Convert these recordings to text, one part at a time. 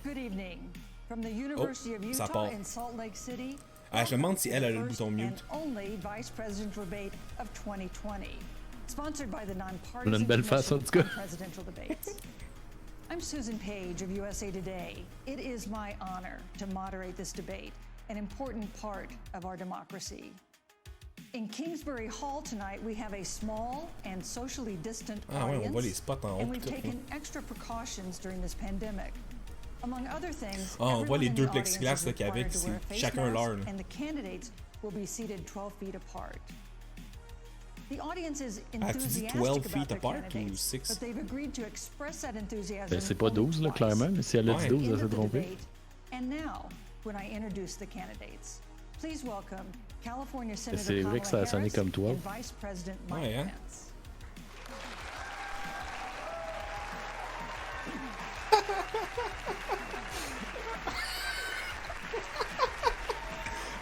Good evening. From the University of Utah in Salt Lake City. Ah, je me demande si elle a le bouton mute. Only vice presidential debate of 2020. Sponsored by the On a une belle face en tout cas. Presidential debates. I'm Susan Page of USA Today. It is my honor to moderate this debate, an important part of our democracy. In Kingsbury Hall tonight, we have a small and socially distant audience, on voit les spots en haut, and we've taken extra precautions during this pandemic. Among other things, on voit les deux plexiglas qu'il y avait, c'est chacun leur. And the candidates will be seated 12 feet apart. The audience is enthusiastic about their candidates, but they've agreed to express that enthusiasm. Ben, c'est pas 12 là, clairement, mais si elle a dit 12, elle s'est trompée. And now, when I introduce the candidates, please welcome California Senator C'est vrai que ça a sonné comme toi. and Vice President Mike Pence.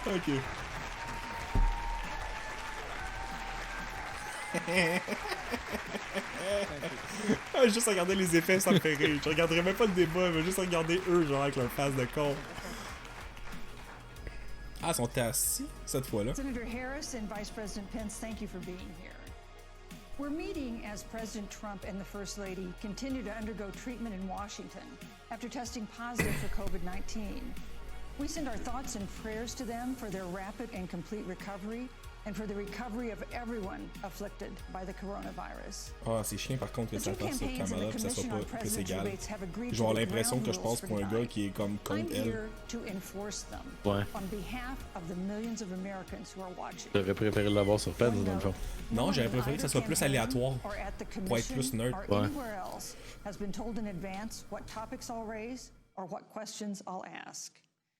Ok. Juste regarder les effets, ça me fait rire. Je regarderais même pas le débat, mais juste regarder eux, genre avec leur face de con. Ah, ils sont assis cette fois-là. Senator Harris and Vice President Pence, thank you for being here. We're meeting as President Trump and the First Lady continue to undergo treatment in Washington after testing positive for COVID-19. We send our thoughts and prayers to them for their rapid and complete recovery and for the recovery of everyone afflicted by the coronavirus. Ah, c'est chiant par contre que ça fasse sur Kamala pis ça soit pas plus égal. Je vais avoir l'impression que je pense pour un gars qui est comme contre elle. Ouais. J'aurais préféré l'avoir sur Pence dans le fond. Non, j'aurais préféré que ça soit plus aléatoire. Pour être plus neutre. Ouais.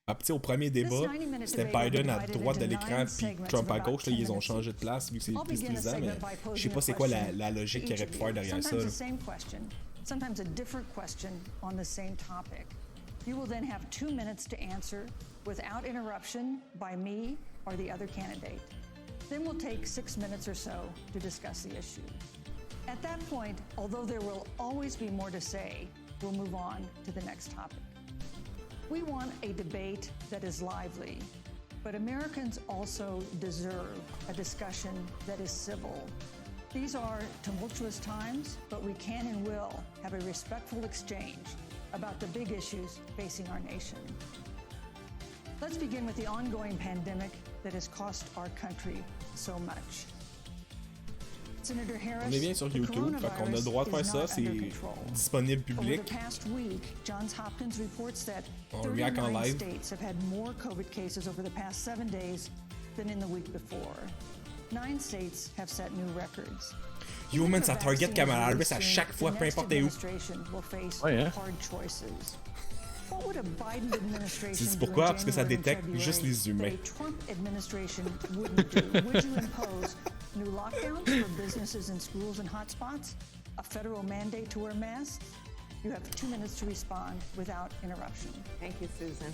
Ah, pis au premier débat, c'était Biden à droite de l'écran puis Trump à gauche. Là, ils ont changé de place vu que c'est plus grisant, mais je sais pas c'est quoi la logique qu'il aurait pu faire derrière ça. Sometimes a different question on the same topic. You will then have 2 minutes to answer without interruption by me or the other candidate. Then we'll take 6 minutes or so to discuss the issue. At that point, although there will always be more to say, we'll move on to the next topic. We want a debate that is lively, but Americans also deserve a discussion that is civil. These are tumultuous times, but we can and will have a respectful exchange about the big issues facing our nation. Let's begin with the ongoing pandemic that has cost our country so much. Senator Harris, on est bien sur YouTube, fait qu'on a le droit de faire ça, c'est disponible public. On react en live. States have had more COVID cases over the past 7 days than in the week before. 9 states have set new records. Yo man, ça target Kamala Harris à chaque fois, peu importe où. Ouais, hein? C'est pourquoi? Parce que ça détecte juste les humains. New lockdowns for businesses and schools and hotspots? A federal mandate to wear masks? You have 2 minutes to respond without interruption. Thank you, Susan.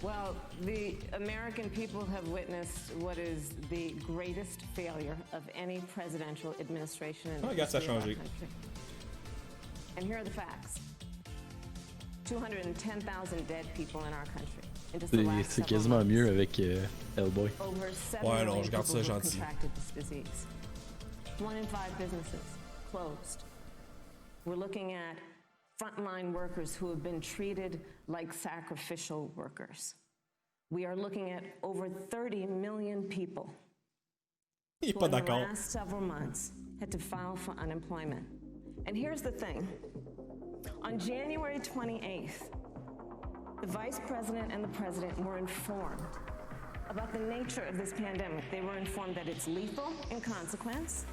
Well, the American people have witnessed what is the greatest failure of any presidential administration in the history of our country. And here are the facts. 210,000 dead people in our country. C'est quasiment mieux avec Hellboy. Ouais, non, je garde ça gentil. 1 in 5 businesses closed. We're looking at frontline workers who have been treated like sacrificial workers. We are looking at over 30 million people who in the last several months had to file for unemployment. And here's the thing. On January 28th, the Vice President and the President were informed about the nature of this pandemic. They were informed that it's lethal in consequence,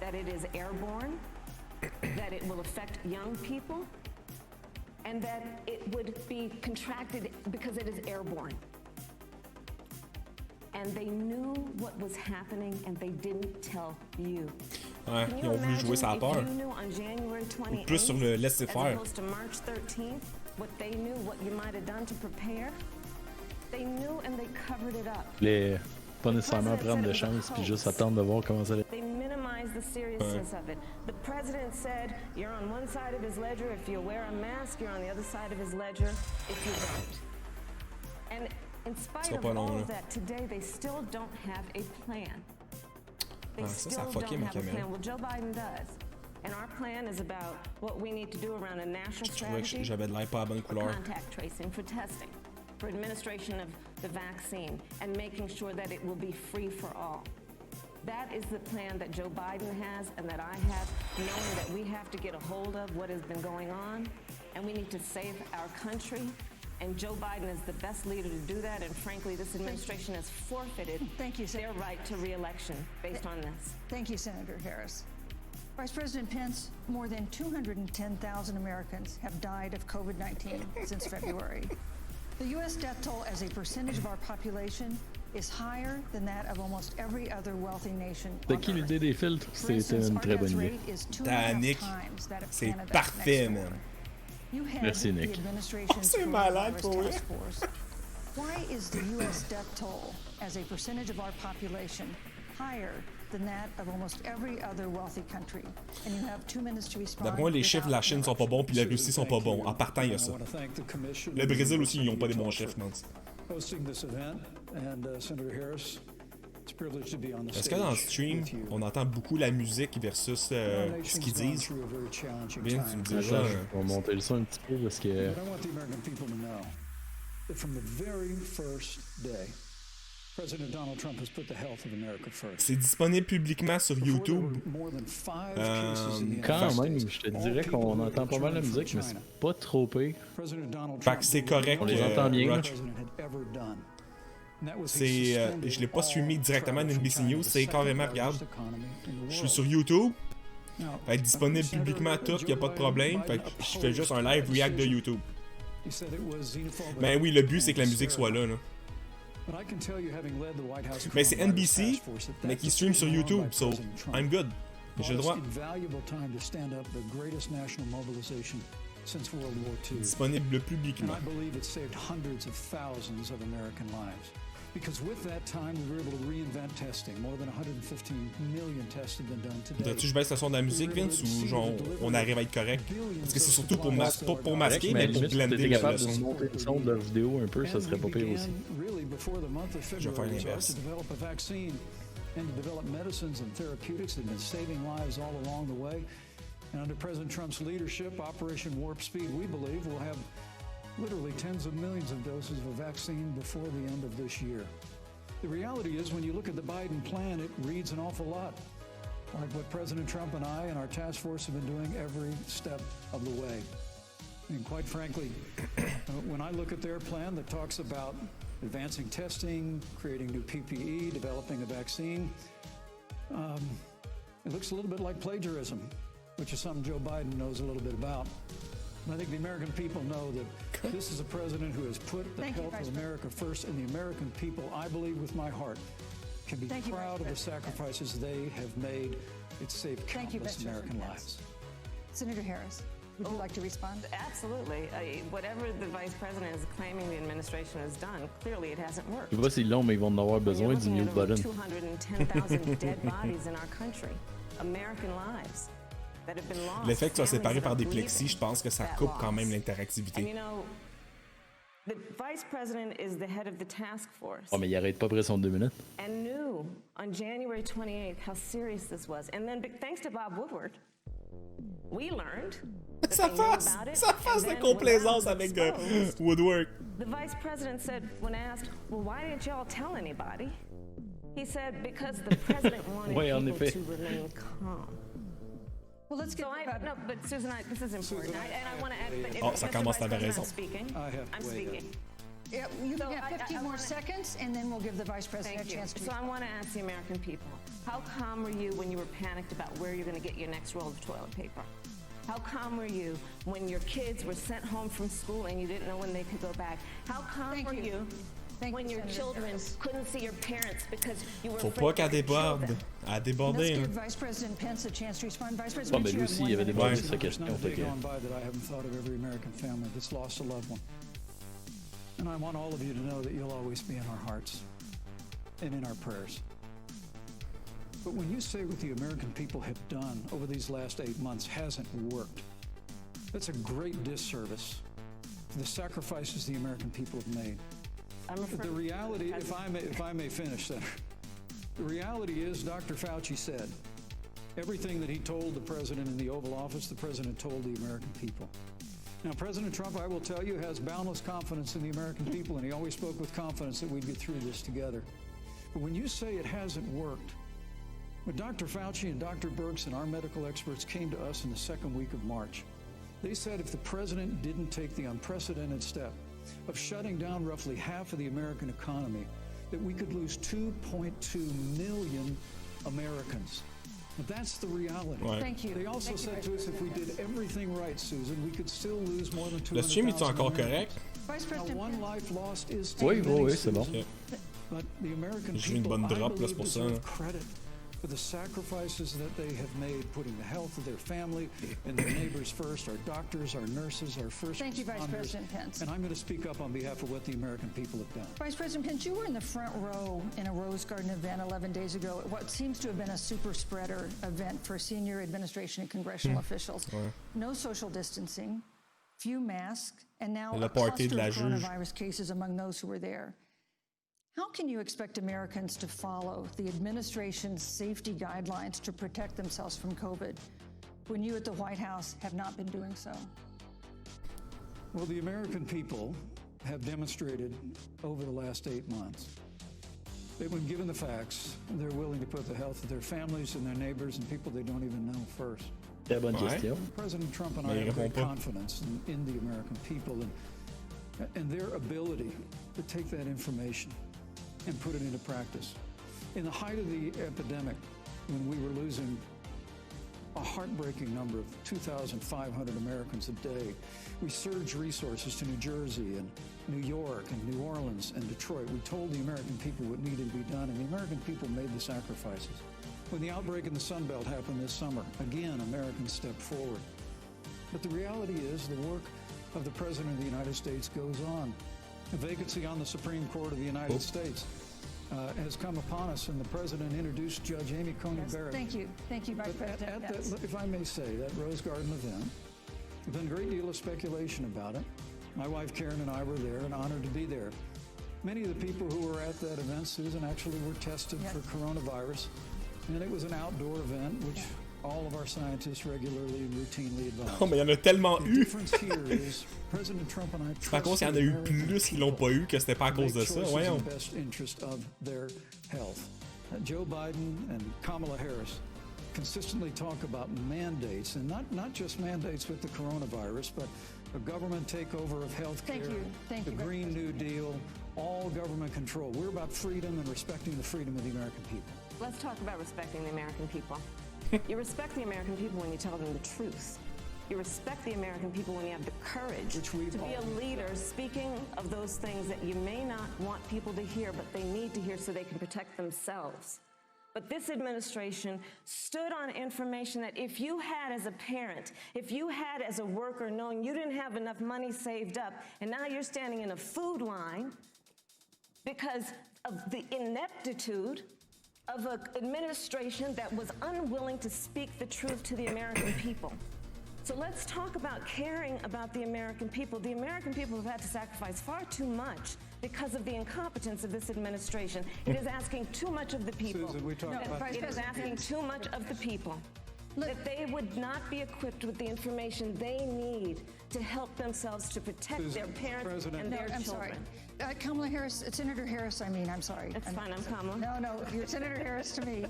that it is airborne, that it will affect young people, and that it would be contracted because it is airborne. And they knew what was happening and they didn't tell you. Ouais, ils ont voulu jouer sa peur. Ou plus sur le laisser faire. What they knew, what you might have done to prepare, they knew and they covered it up. pas nécessairement prendre de chance puis juste attendre de voir comment ça va. They minimize the seriousness of it. The president said you're on one side of his ledger if you wear a mask, you're on the other side of his ledger if you don't. And in spite of all of that, today they still don't have a plan. They still don't have a plan. Well, Joe Biden does. And our plan is about what we need to do around a national strategy for contact tracing, for testing, for administration of the vaccine, and making sure that it will be free for all. That is the plan that Joe Biden has and that I have, knowing that we have to get a hold of what has been going on, and we need to save our country. And Joe Biden is the best leader to do that, and frankly, this administration has forfeited their right to re-election based on this. Thank you, Senator Harris. Vice President Pence, more than 210,000 Americans have died of COVID-19 since February. The U.S. death toll as a percentage of our population is higher than that of almost every other wealthy nation on Earth. L'idée des filtres, c'était une très bonne idée. Nick, c'est parfait, man. Merci, Nick. C'est malade pour lui. Why is the U.S. death toll as a percentage of our population higher than that of almost every other wealthy country? And you have 2 minutes to respond. D'après moi, les chiffres de la Chine sont pas bons, puis la Russie sont pas bons. En partant, il y a ça. Le Brésil aussi, ils n'ont pas des bons chiffres, man. Est-ce que dans le stream, on entend beaucoup la musique versus ce qu'ils disent? Bien, tu me dis ça. On va monter le son un petit peu parce que... C'est disponible publiquement sur YouTube. Quand même, je te dirais qu'on entend pas mal la musique, mais c'est pas trop pire. Fait que c'est correct. On les entend bien. Je l'ai pas streamé directement d'NBC News, c'est carrément, regarde, je suis sur YouTube, fait que disponible publiquement tout, y a pas de problème, fait que je fais juste un live react de YouTube. Ben oui, le but c'est que la musique soit là. Mais c'est NBC, mais qui stream sur YouTube, so I'm good. J'ai le droit. Disponible publiquement. Because with that time, we were able to reinvent testing. More than 115 million tests have been done today. Tu je baisse le son de la musique, Vince, ou genre on arrive à être correct? Parce que c'est surtout pour, pour masquer, mais pour blender le son. Capable de monter le son de la vidéo un peu, ça serait pas pire aussi. Je vais faire l'inverse. And to develop medicines and therapeutics that have been saving lives all along the way. And under President Trump's leadership, Operation Warp Speed, we believe, will have literally tens of millions of doses of a vaccine before the end of this year. The reality is, when you look at the Biden plan, it reads an awful lot like what President Trump and I and our task force have been doing every step of the way. And quite frankly, when I look at their plan that talks about advancing testing, creating new PPE, developing a vaccine, it looks a little bit like plagiarism, which is something Joe Biden knows a little bit about. And I think the American people know that this is a president who has put the health of America first, and the American people, I believe with my heart, can be proud of the sacrifices they have made. It's saved countless American lives. Senator Harris, would you like to respond? Absolutely. Whatever the vice president is claiming the administration has done, clearly it hasn't worked. Je sais pas si long, mais ils vont en avoir besoin du mute button. 210,000 dead bodies in our country, American lives. Le fait que tu sois séparé par des plexis, je pense que ça coupe quand même l'interactivité. Oh, mais il arrête pas après son 2 minutes. And knew on January 28th how serious this was. And then, thanks to Bob Woodward, we learned. Sa face de complaisance avec Woodward. The vice president said, when asked, well, why didn't y'all tell anybody? He said, because the president wanted people to remain calm. Well, let's get no, but Susan, this is important. I want to add. Oh, ça commence, t'avais raison. I'm speaking. Yeah, you can have 15 more seconds, and then we'll give the vice president a chance to. So I want to ask the American people: how calm were you when you were panicked about where you're going to get your next roll of toilet paper? How calm were you when your kids were sent home from school and you didn't know when they could go back? How calm were you? When your children couldn't see your parents because you were Faut pas qu'elle déborde. Elle a débordé. Let's give Vice President Pence a chance to respond. Vice Bon, President, mais lui aussi, il avait débordé sa question. Fait que... that I haven't thought of every American family that's lost a loved one. And I want all of you to know that you'll always be in our hearts. and in our prayers. But when you say what the American people have done over these last 8 months hasn't worked, that's a great disservice for the sacrifices the American people have made. The reality, if I may finish, Senator, the reality is Dr. Fauci said everything that he told the president in the Oval Office, the president told the American people. Now, President Trump, I will tell you, has boundless confidence in the American people, and he always spoke with confidence that we'd get through this together. But when you say it hasn't worked, when Dr. Fauci and Dr. Birx and our medical experts came to us in the second week of March, they said if the president didn't take the unprecedented step of shutting down roughly half of the American economy, that we could lose 2.2 million Americans. But that's the reality. Ouais. Thank you. They also said to us if we did everything right, Susan, we could still lose more than 200,000 Le stream est encore correct? Vice Now, President one Pence. life lost is too Oui, many, oui, c'est bon. Susan. But the American J'ai eu une people, bonne I drop, là, c'est believe, pour ça. deserve credit for the sacrifices that they have made, putting the health of their family and their neighbors first, our doctors, our nurses, our first Thank you, Vice responders. President Pence. And I'm going to speak up on behalf of what the American people have done. Vice President Pence, you were in the front row in a Rose Garden event 11 days ago at what seems to have been a super spreader event for senior administration and congressional officials. Ouais. No social distancing, few masks, and now Le a party cluster de la of juge. coronavirus cases among those who were there. How can you expect Americans to follow the administration's safety guidelines to protect themselves from COVID when you at the White House have not been doing so? Well, the American people have demonstrated over the last 8 months that when given the facts, they're willing to put the health of their families and their neighbors and people they don't even know first. Très bonne Ouais. question. President Trump and I Mais il have great répond pas. confidence in the American people and their ability to take that information and put it into practice. In the height of the epidemic, when we were losing a heartbreaking number of 2,500 Americans a day, we surged resources to New Jersey and New York and New Orleans and Detroit. We told the American people what needed to be done, and the American people made the sacrifices. When the outbreak in the Sun Belt happened this summer, again, Americans stepped forward. But the reality is the work of the President of the United States goes on. A vacancy on the Supreme Court of the United States has come upon us, and the President introduced Judge Amy Coney Yes, Barrett. thank you, Vice But President at Pence. that, if I may say, that Rose Garden event, there's been a great deal of speculation about it. My wife Karen and I were there and honored to be there. Many of the people who were at that event, Susan, actually were tested Yes. for coronavirus, and it was an outdoor event, which all of our scientists regularly and routinely advise. Oh, mais il y en a tellement The eu! difference here is President Trump and I Par contre, trust il y en the a eu American plus qui l'ont pas eu que c'était pas à to cause make de ça. choices Voyons. in the best interest of their health. Joe Biden and Kamala Harris consistently talk about mandates, and not just mandates with the coronavirus, but a government takeover of health care, Thank the you, Green New Deal, all government control. We're about freedom and respecting the freedom of the American people. Let's talk about respecting the American people. You respect the American people when you tell them the truth. You respect the American people when you have the courage Which we've to be a all- leader speaking of those things that you may not want people to hear, but they need to hear so they can protect themselves. But this administration stood on information that if you had as a parent, if you had as a worker knowing you didn't have enough money saved up, and now you're standing in a food line because of the ineptitude of an administration that was unwilling to speak the truth to the American people. So let's talk about caring about the American people. The American people have had to sacrifice far too much because of the incompetence of this administration. It is asking too much of the people. Susan, we talked about Vice It is President asking too much of the people. That they would not be equipped with the information they need to help themselves to protect Susan, their parents President- and No, their I'm children. sorry. Kamala Harris, Senator Harris, I'm sorry. That's fine, I'm Kamala. No, you're Senator Harris to me.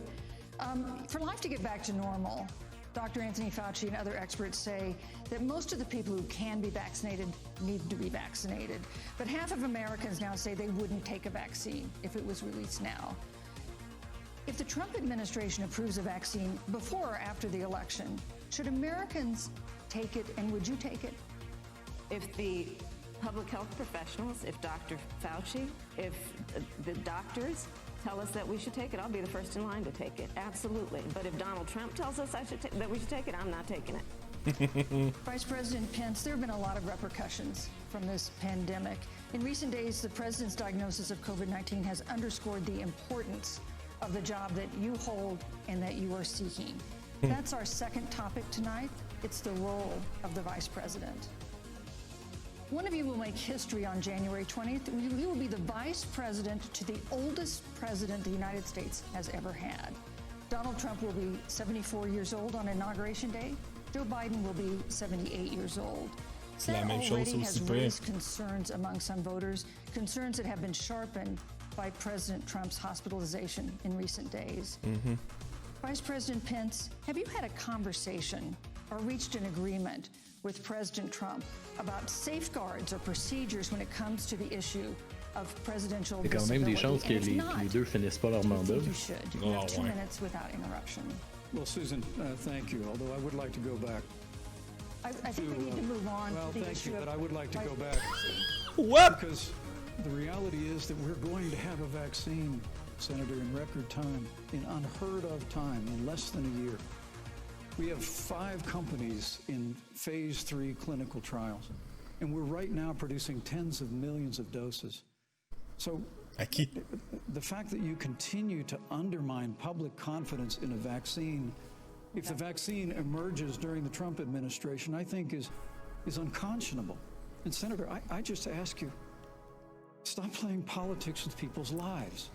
For life to get back to normal, Dr. Anthony Fauci and other experts say that most of the people who can be vaccinated need to be vaccinated. But half of Americans now say they wouldn't take a vaccine if it was released now. If the Trump administration approves a vaccine before or after the election, should Americans take it, and would you take it? If the public health professionals, if Dr. Fauci, if the doctors tell us that we should take it, I'll be the first in line to take it. Absolutely. But if Donald Trump tells us that we should take it, I'm not taking it. Vice President Pence, there have been a lot of repercussions from this pandemic. In recent days, the president's diagnosis of COVID-19 has underscored the importance of the job that you hold and that you are seeking. That's our second topic tonight. It's the role of the vice president. One of you will make history on January 20th. You will be the vice president to the oldest president the United States has ever had. Donald Trump will be 74 years old on Inauguration Day. Joe Biden will be 78 years old. That already has raised concerns among some voters, concerns that have been sharpened by President Trump's hospitalization in recent days. Vice President Pence, have you had a conversation or reached an agreement with President Trump about safeguards or procedures when it comes to the issue of presidential Il y a quand même des chances que les deux finissent pas leur mandat. You should. You have 2 minutes without interruption. Well, Susan, thank you, although I would like to go back. I think we need to move on Well, to the thank issue you, of... but I would like to go back. What? Because the reality is that we're going to have a vaccine, Senator, in record time, in unheard of time, in less than a year. We have 5 companies in phase 3 clinical trials, and we're right now producing tens of millions of doses. So the fact that you continue to undermine public confidence in a vaccine, if the vaccine emerges during the Trump administration, I think is unconscionable. And Senator, I just ask you, stop playing politics with people's lives.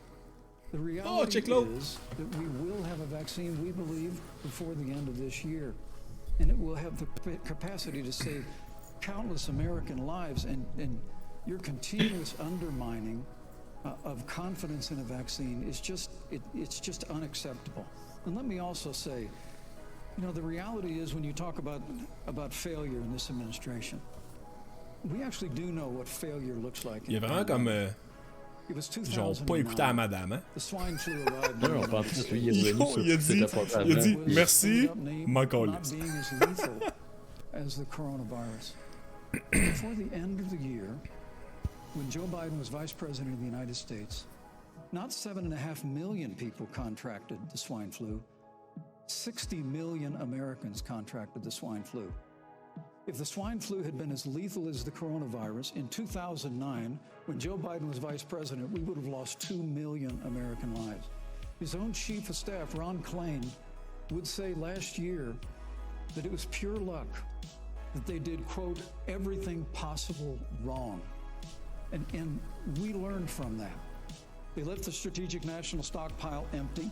The reality is that we will have a vaccine, we believe, before the end of this year. And it will have the capacity to save countless American lives. And your continuous undermining of confidence in a vaccine is it's just unacceptable. And let me also say, you know, the reality is when you talk about failure in this administration, we actually do know what failure looks like. Il est vraiment comme... genre pas écouté à madame, hein? Non, on pense que lui, il est il a dit merci, m'en calisse. As the coronavirus. Before the end of the year, when Joe Biden was vice president of the United States, not 7.5 million people contracted the swine flu. 60 million Americans contracted the swine flu. If the swine flu had been as lethal as the coronavirus, in 2009, when Joe Biden was vice president, we would have lost 2 million American lives. His own chief of staff, Ron Klain, would say last year that it was pure luck that they did, quote, everything possible wrong. And we learned from that. They left the strategic national stockpile empty.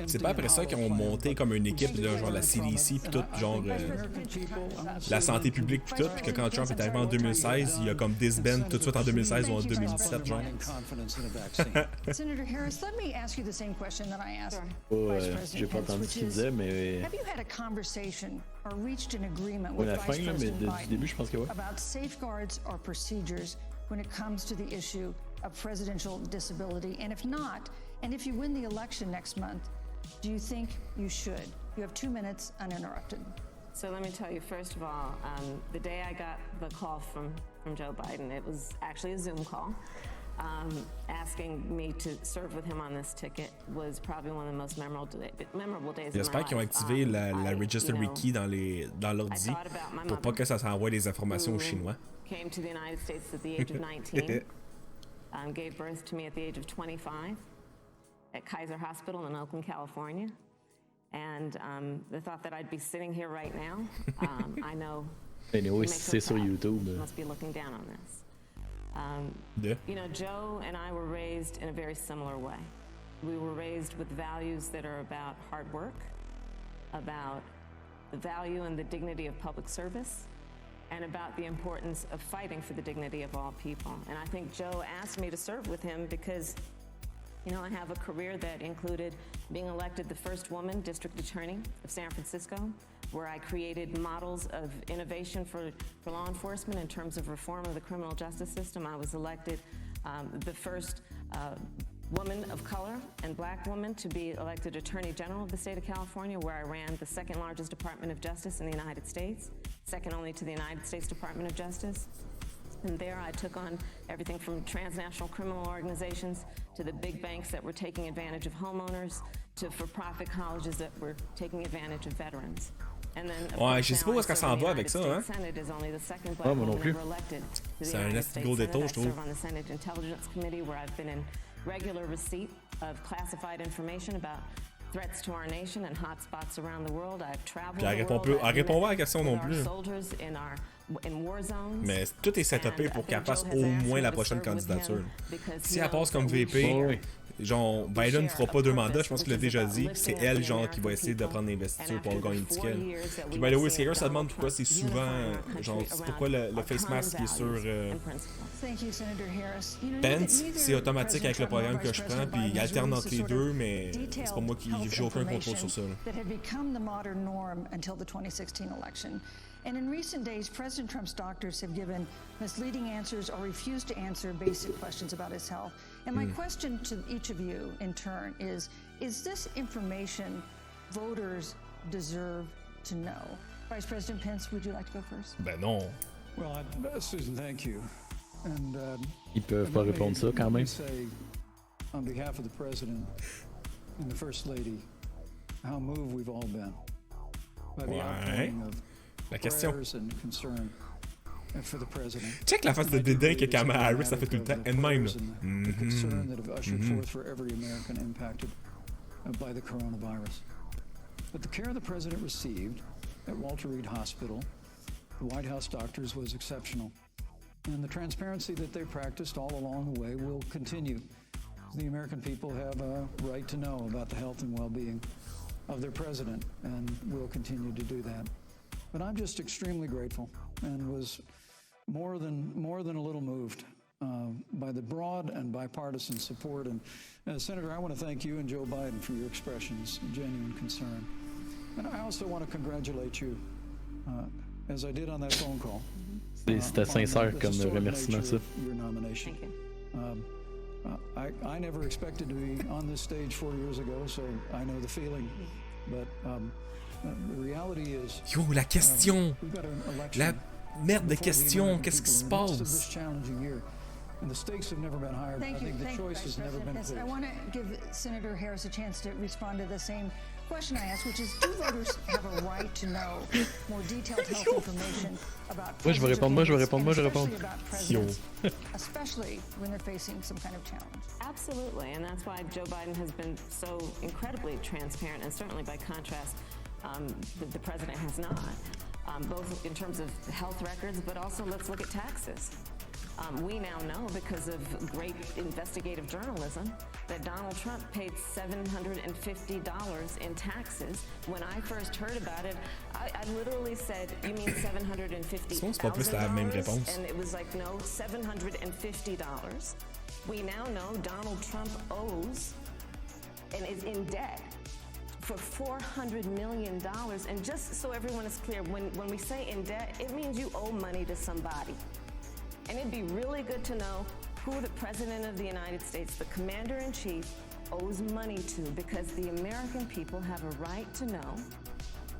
C'est pas après ça qu'ils ont monté comme une équipe de genre la CDC puis tout, genre la santé publique puis tout, puis que quand Trump est arrivé en 2016, il a comme disband tout de suite en 2016 ou en 2017, genre. Senator Harris, let me ask you the same question that I asked Vice President j'ai pas entendu ce qu'il disait, mais... Have you had a conversation or reached an agreement with Vice President Biden about safeguards or procedures when it comes to the issue of presidential disability? And if not, and if you win the election next month, do you think you should? You have 2 minutes uninterrupted. So let me tell you, first of all, the day I got the call from Joe Biden, it was actually a Zoom call, asking me to serve with him on this ticket was probably one of the most memorable days of my life. J'espère qu'ils ont activé la registry key dans l'ordi pour pas que ça s'envoie des informations aux Chinois. Came to the United States at the age of 19, gave birth to me at the age of 25. At Kaiser Hospital in Oakland, California. And the thought that I'd be sitting here right now, I know... Anyway, c'est sur YouTube. Must be looking down on this. You know, Joe and I were raised in a very similar way. We were raised with values that are about hard work, about the value and the dignity of public service, and about the importance of fighting for the dignity of all people. And I think Joe asked me to serve with him because, you know, I have a career that included being elected the first woman district attorney of San Francisco, where I created models of innovation for law enforcement in terms of reform of the criminal justice system. I was elected the first woman of color and black woman to be elected Attorney General of the state of California, where I ran the second largest Department of Justice in the United States, second only to the United States Department of Justice. And there I took on everything from transnational criminal organizations to the big banks that were taking advantage of homeowners to for-profit colleges that were taking advantage of veterans. Ouais, je sais pas où est-ce qu'elle s'en va avec ça, hein. Ah, moi non plus. C'est un assez gros détour, je trouve. Puis elle répond pas à la question non plus. Mais tout est setupé pour qu'elle passe au moins la prochaine candidature. Si elle passe comme VP, genre Biden ne fera pas 2 mandats, je pense qu'il l'a déjà dit. C'est elle, genre, qui va essayer de prendre l'investiture pour gagner le ticket. Puis by the way, si quelqu'un se demande pourquoi c'est souvent, genre, pourquoi le face mask qui est sur Pence, c'est automatique avec le programme que je prends, puis il alterne entre les deux, mais c'est pas moi qui j'ai aucun contrôle sur ça. And in recent days, President Trump's doctors have given misleading answers or refused to answer basic questions about his health. And my question to each of you in turn is this information voters deserve to know? Vice President Pence, would you like to go first? Ben non. Well, Susan, thank you. And Ils peuvent pas répondre ça quand même. Say, on behalf of the President and the First Lady, how moved we've all been by the outpouring of la question. For the president. Check la face de dédain que Kamala Harris a fait tout le temps. Elle-même, là. Concern that have ushered forth for every American impacted by the coronavirus. But the care the president received at Walter Reed Hospital, the White House doctors, was exceptional. And the transparency that they practiced all along the way will continue. The American people have a right to know about the health and well-being of their president, and will continue to do that. But I'm just extremely grateful and was more than a little moved by the broad and bipartisan support. And Senator, I want to thank you and Joe Biden for your expressions of genuine concern. And I also want to congratulate you, as I did on that phone call. C'était sincère comme remerciement, ça. Your nomination. I never expected to be on this stage 4 years ago, so I know the feeling. But the reality is, yo, la question! La merde de question, qu'est-ce qui se passe? And the stakes have never been higher. I think the choice has never been clear. I want to give Senator Harris a chance to respond to the same question I asked, which is, do voters have a right to know more detailed health information about Moi, je vais répondre. especially when they're facing some kind of challenge? Absolutely, and that's why Joe Biden has been so incredibly transparent, and certainly by contrast, the president has not, both in terms of health records, but also let's look at taxes. We now know, because of great investigative journalism, that Donald Trump paid $750 in taxes. When I first heard about it, I literally said, "You mean $750,000?" And it was like, no, $750. We now know Donald Trump owes and is in debt for $400 million. And just so everyone is clear, when we say in debt, it means you owe money to somebody. And it'd be really good to know who the President of the United States, the Commander-in-Chief, owes money to, because the American people have a right to know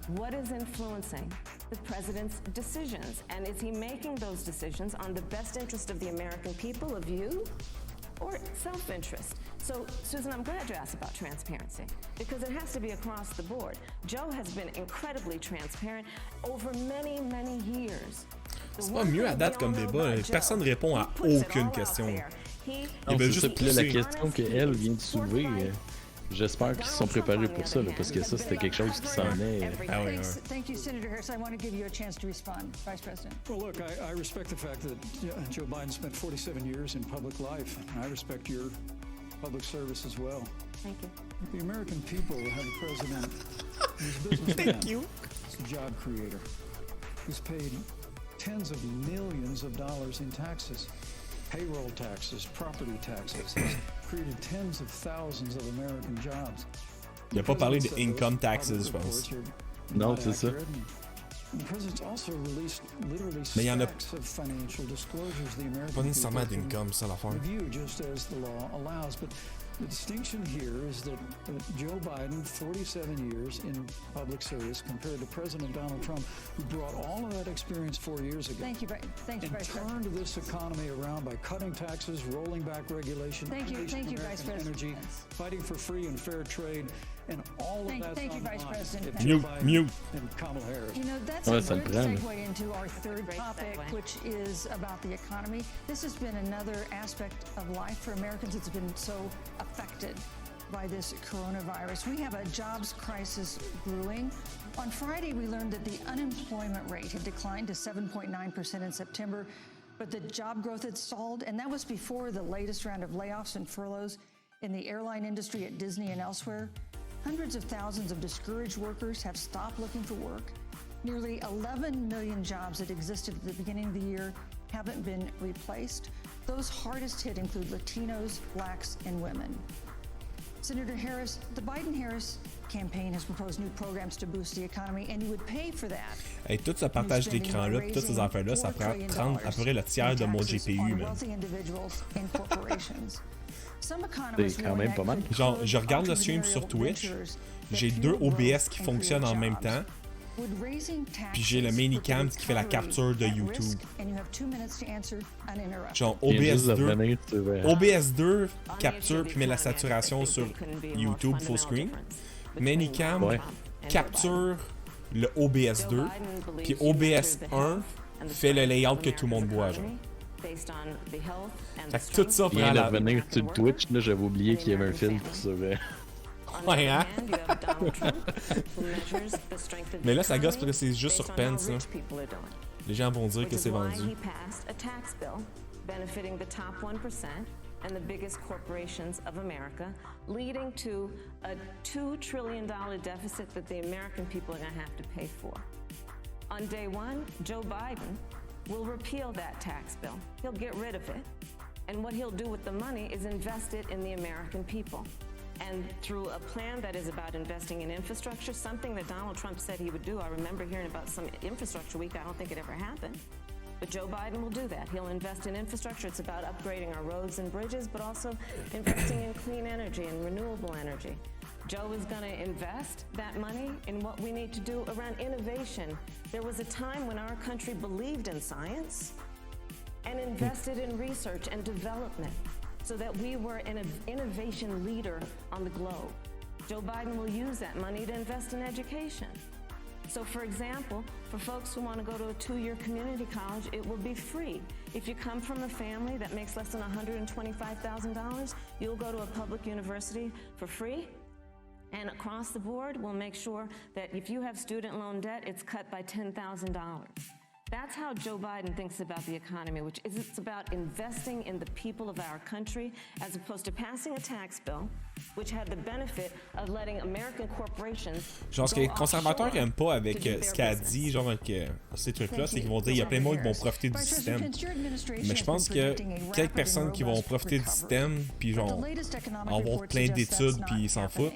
what is influencing the President's decisions. And is he making those decisions on the best interest of the American people, of you, or self-interest? So, Susan, I'm glad you asked about transparency, because it has to be across the board. Joe has been incredibly transparent over many, many years. C'est pas mieux à date comme débat. Personne ne répond à aucune question. Non, c'est ça. Puis là, la question qu'elle vient de soulever, j'espère qu'ils sont préparés pour ça, là, parce que ça, c'était quelque chose qui s'en est. Ah oui, oui. Thank you, Senator Harris. I want to give you a chance to respond, Vice President. Well, look, I respect the fact that Joe Biden spent 47 years in public life. I respect your public service as well. Thank you. The American people have a president who's a businessman, who's a job creator, who's paid tens of millions of dollars in taxes, payroll taxes, property taxes, has created tens of thousands of American jobs. Il n'a pas parlé de income taxes, je pense. Non, c'est ça. The president's also released literally Mais il y en a stacks of financial disclosures the American pas nécessairement people d'income, ça l'affaire. review just as the law allows. But the distinction here is that Joe Biden, 47 years in public service, compared to President Donald Trump, who brought all of that experience 4 years ago. Thank you, Vice And President. turned this economy around by cutting taxes, rolling back regulation, Thank you, unleashing Vice American President. energy, fighting for free and fair trade, And all of that's thank you, on the Vice line President. if Joe Mute, Biden mute. and Kamala Harris. You know, that's Ouais, a ça le great prend, segue into our third Great topic, segue. which is about the economy. This has been another aspect of life for Americans that's been so affected by this coronavirus. We have a jobs crisis brewing. On Friday, we learned that the unemployment rate had declined to 7.9% in September, but the job growth had stalled, and that was before the latest round of layoffs and furloughs in the airline industry at Disney and elsewhere. Hundreds of thousands of discouraged workers have stopped looking for work. Nearly 11 million jobs that existed at the beginning of the year haven't been replaced. Those hardest hit include Latinos, blacks, and women. Senator Harris, the Biden-Harris campaign has proposed new programs to boost the economy, and you would pay for that. Hey, tout ce partage d'écran-là, puis toutes ces affaires-là, ça prend 30, à peu près le tiers de mon GPU, man. C'est quand même pas mal. Genre, je regarde le stream sur Twitch, j'ai 2 OBS qui fonctionnent en même temps, puis j'ai le ManyCam qui fait la capture de YouTube. Genre, OBS2 capture puis met la saturation sur YouTube full screen. ManyCam capture le OBS2, puis OBS1 fait le layout que tout le monde voit, genre. Fait que tout ça prend la... revenir sur Twitch, là, j'avais oublié qu'il y avait un filtre sur... Ouais, hein? Mais là, ça gosse parce que c'est juste sur Pence, là. Les gens vont dire que c'est vendu. Benefiting the top 1% and the biggest corporations of America, leading to a $2 trillion deficit that the American people are going to have to pay for. On day one, Joe Biden will repeal that tax bill. He'll get rid of it. And what he'll do with the money is invest it in the American people. And through a plan that is about investing in infrastructure, something that Donald Trump said he would do. I remember hearing about some infrastructure week. I don't think it ever happened. But Joe Biden will do that. He'll invest in infrastructure. It's about upgrading our roads and bridges, but also investing in clean energy and renewable energy. Joe is going to invest that money in what we need to do around innovation. There was a time when our country believed in science and invested in research and development so that we were an innovation leader on the globe. Joe Biden will use that money to invest in education. So, for example, for folks who want to go to a 2-year community college, it will be free. If you come from a family that makes less than $125,000, you'll go to a public university for free. And across the board, we'll make sure that if you have student loan debt, it's cut by $10,000. That's how Joe Biden thinks about the economy, which is it's about investing in the people of our country as opposed to passing a tax bill, which had the benefit of letting American corporations. Genre, ce que les conservateurs n'aiment pas avec ce qu'elle a dit, genre, avec ces trucs-là, c'est qu'ils vont dire il y a plein de monde qui vont profiter du système. Mais je pense que quelques personnes qui vont profiter du système, puis genre, avoir plein d'études, puis ils s'en foutent.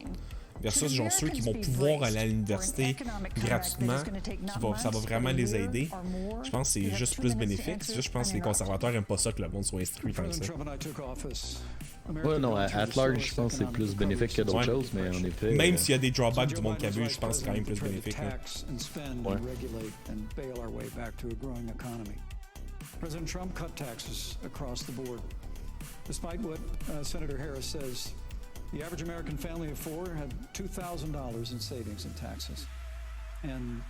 Versus genre ceux qui vont pouvoir aller à l'université gratuitement, ça va vraiment les aider. Je pense que c'est juste plus bénéfique. C'est juste, je pense que les conservateurs n'aiment pas ça que le monde soit instruit comme ça. Ouais, non, at large, je pense que c'est plus bénéfique que d'autres choses, mais en effet... Même s'il y a des drawbacks du monde qui abuse, je pense que c'est quand même plus bénéfique. Ouais. President Trump cut taxes across the board. Despite what Senator Harris says, the average American family of 4 had $2,000 in savings and taxes. And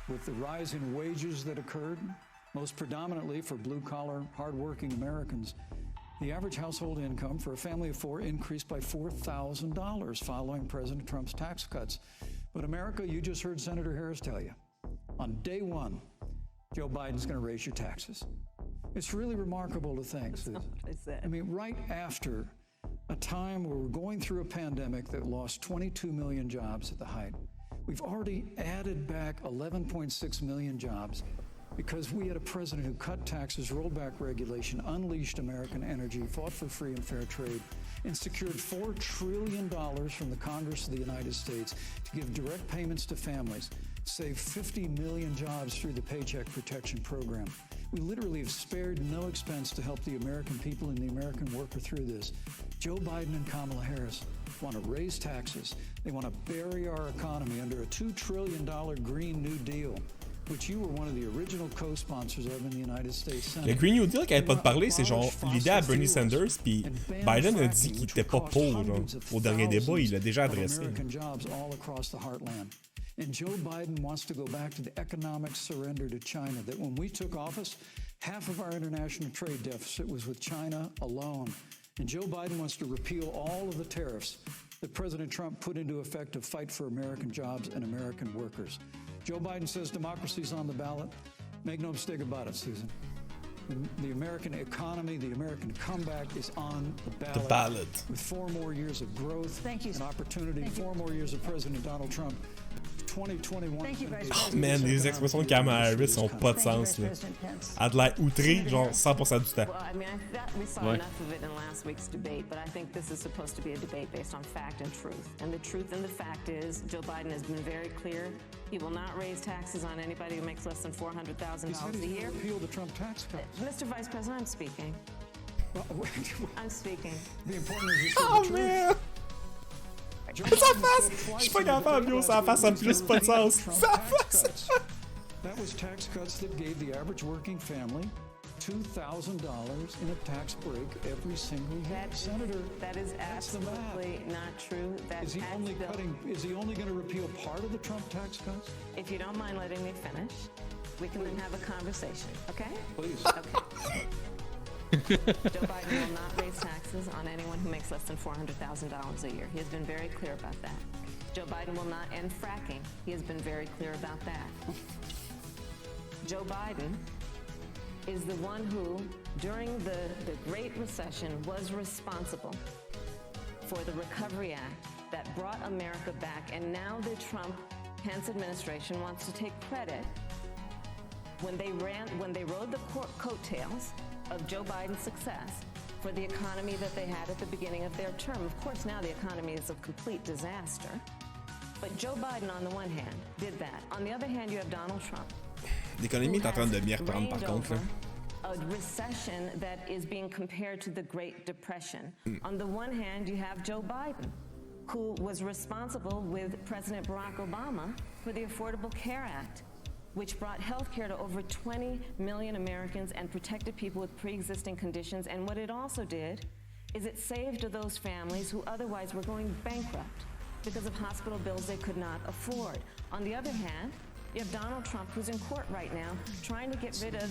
with the rise in wages that occurred, most predominantly for blue-collar, hard-working Americans, the average household income for a family of 4 increased by $4,000 following President Trump's tax cuts. But America, you just heard Senator Harris tell you, on day one, Joe Biden's going to raise your taxes. It's really remarkable to think. I mean, right after a time where we're going through a pandemic that lost 22 million jobs at the height. We've already added back 11.6 million jobs because we had a president who cut taxes, rolled back regulation, unleashed American energy, fought for free and fair trade, and secured $4 trillion from the Congress of the United States to give direct payments to families, save 50 million jobs through the Paycheck Protection Program. We literally have spared no expense to help the American people and the American worker through this. Joe Biden and Kamala Harris want to raise taxes. They want to bury our economy under a $2 trillion Green New Deal. which you were one of the original co-sponsors of in the United States Senate. Le Green New Deal qui avait pas de parler, c'est genre l'idée à Bernie Sanders, puis Biden a dit qu'il était pas pour. Genre. Au dernier débat, il l'a déjà adressé. And Joe Biden wants to go back to the economic surrender to China, that when we took office, half of our international trade deficit was with China alone. And Joe Biden wants to repeal all of the tariffs that President Trump put into effect to fight for American jobs and American workers. Joe Biden says democracy's on the ballot. Make no mistake about it, Susan. The American economy, the American comeback is on the ballot. With 4 more years of growth and opportunity, 4 more years of President Donald Trump. 2021. Oh man, les expressions de Kamala Harris ont pas de sens là. Elle a de l'air outrée, genre 100% du temps. Well, I mean, we saw enough of it in last week's debate, but I think this is supposed to be a debate based on fact and truth. And the truth and the fact is, Joe Biden has been very clear. He will not raise taxes on anybody who makes less than $400,000 a year. Repeal the Trump tax cuts. Mr. Vice President, I'm speaking. I'm speaking. The important is you said Oh the truth. man! Sa face! Je suis pas capable, yo, sa face, ça me plus pas de sens. Sa face! That was tax cuts that gave the average working family $2,000 in a tax break every single year. Senator, that is absolutely not true. That is he only going to repeal part of the Trump tax cuts? If you don't mind letting me finish, we can then have a conversation, okay? Please. Okay. Joe Biden will not raise taxes on anyone who makes less than $400,000 a year. He has been very clear about that. Joe Biden will not end fracking. He has been very clear about that. Joe Biden is the one who, during the Great Recession, was responsible for the Recovery Act that brought America back. And now the Trump-Pence administration wants to take credit when they rode the coattails of Joe Biden's success for the economy that they had at the beginning of their term. Of course, now the economy is a complete disaster. But Joe Biden, on the one hand, did that. On the other hand, you have Donald Trump. L'économie est en train de bien reprendre par contre. Là. A recession that is being compared to the Great Depression. On the one hand, you have Joe Biden, who was responsible with President Barack Obama for the Affordable Care Act, which brought health care to over 20 million Americans and protected people with pre-existing conditions. And what it also did is it saved those families who otherwise were going bankrupt because of hospital bills they could not afford. On the other hand, you have Donald Trump, who's in court right now, trying to get rid of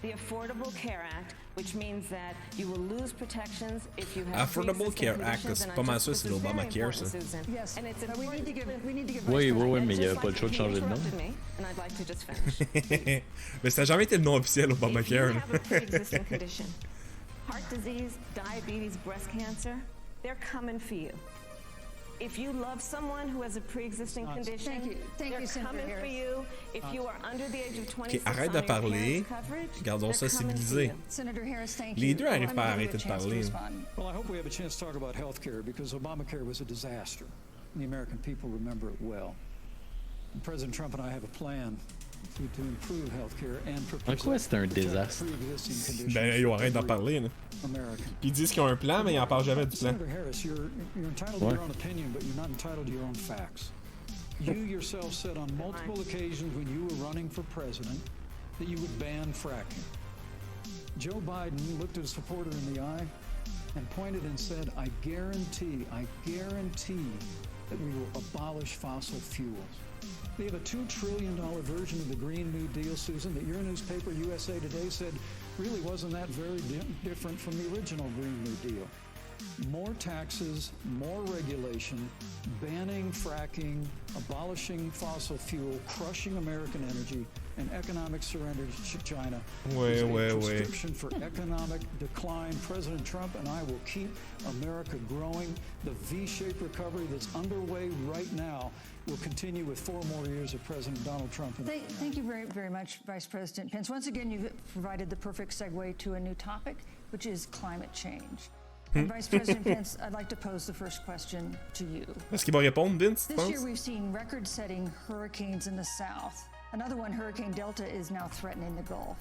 the Affordable Care Act, which means that you will lose protections if you have Affordable Care Act, c'est pas mal ça, c'est l'Obamacare, ça. Yes, and we need to give Oui, mais il n'y a pas le choix de changer de nom. Mais ça n'a jamais été le nom officiel, Obamacare. Heart disease, diabetes, breast cancer, they're coming for you. If you love someone who has a pre-existing condition, they're coming for you. If you are under the age of 26, arrête de parler. Gardons ça civilisé. Les deux n'arrivent pas à arrêter de parler. Well, I hope we have a chance to talk about health care because Obamacare was a disaster. And the American people remember it well. And President Trump and I have a plan to improve healthcare and en quoi c'est un désastre? Ben, ils arrêtent d'en parler. Là. Ils disent qu'ils ont un plan, mais ils n'en parlent jamais du plan. Senator Harris, you're entitled to your own opinion, but you're not entitled to your own facts. You yourself said on multiple occasions when you were running for president that you would ban fracking. Joe Biden looked at a supporter in the eye and pointed and said, I guarantee that we will abolish fossil fuels. They have a $2 trillion version of the Green New Deal, Susan, that your newspaper, USA Today, said really wasn't that very different from the original Green New Deal. More taxes, more regulation, banning fracking, abolishing fossil fuel, crushing American energy, and economic surrender to China. Ouais. Prescription for economic decline. President Trump and I will keep America growing. The V-shaped recovery that's underway right now will continue with 4 more years of President Donald Trump. Thank you very, very much, Vice President Pence. Once again, you've provided the perfect segue to a new topic, which is climate change. And Vice President Pence, I'd like to pose the first question to you. Est-ce qu'il va répondre, Vince? This year we've seen record-setting hurricanes in the south. Another one, Hurricane Delta, is now threatening the Gulf.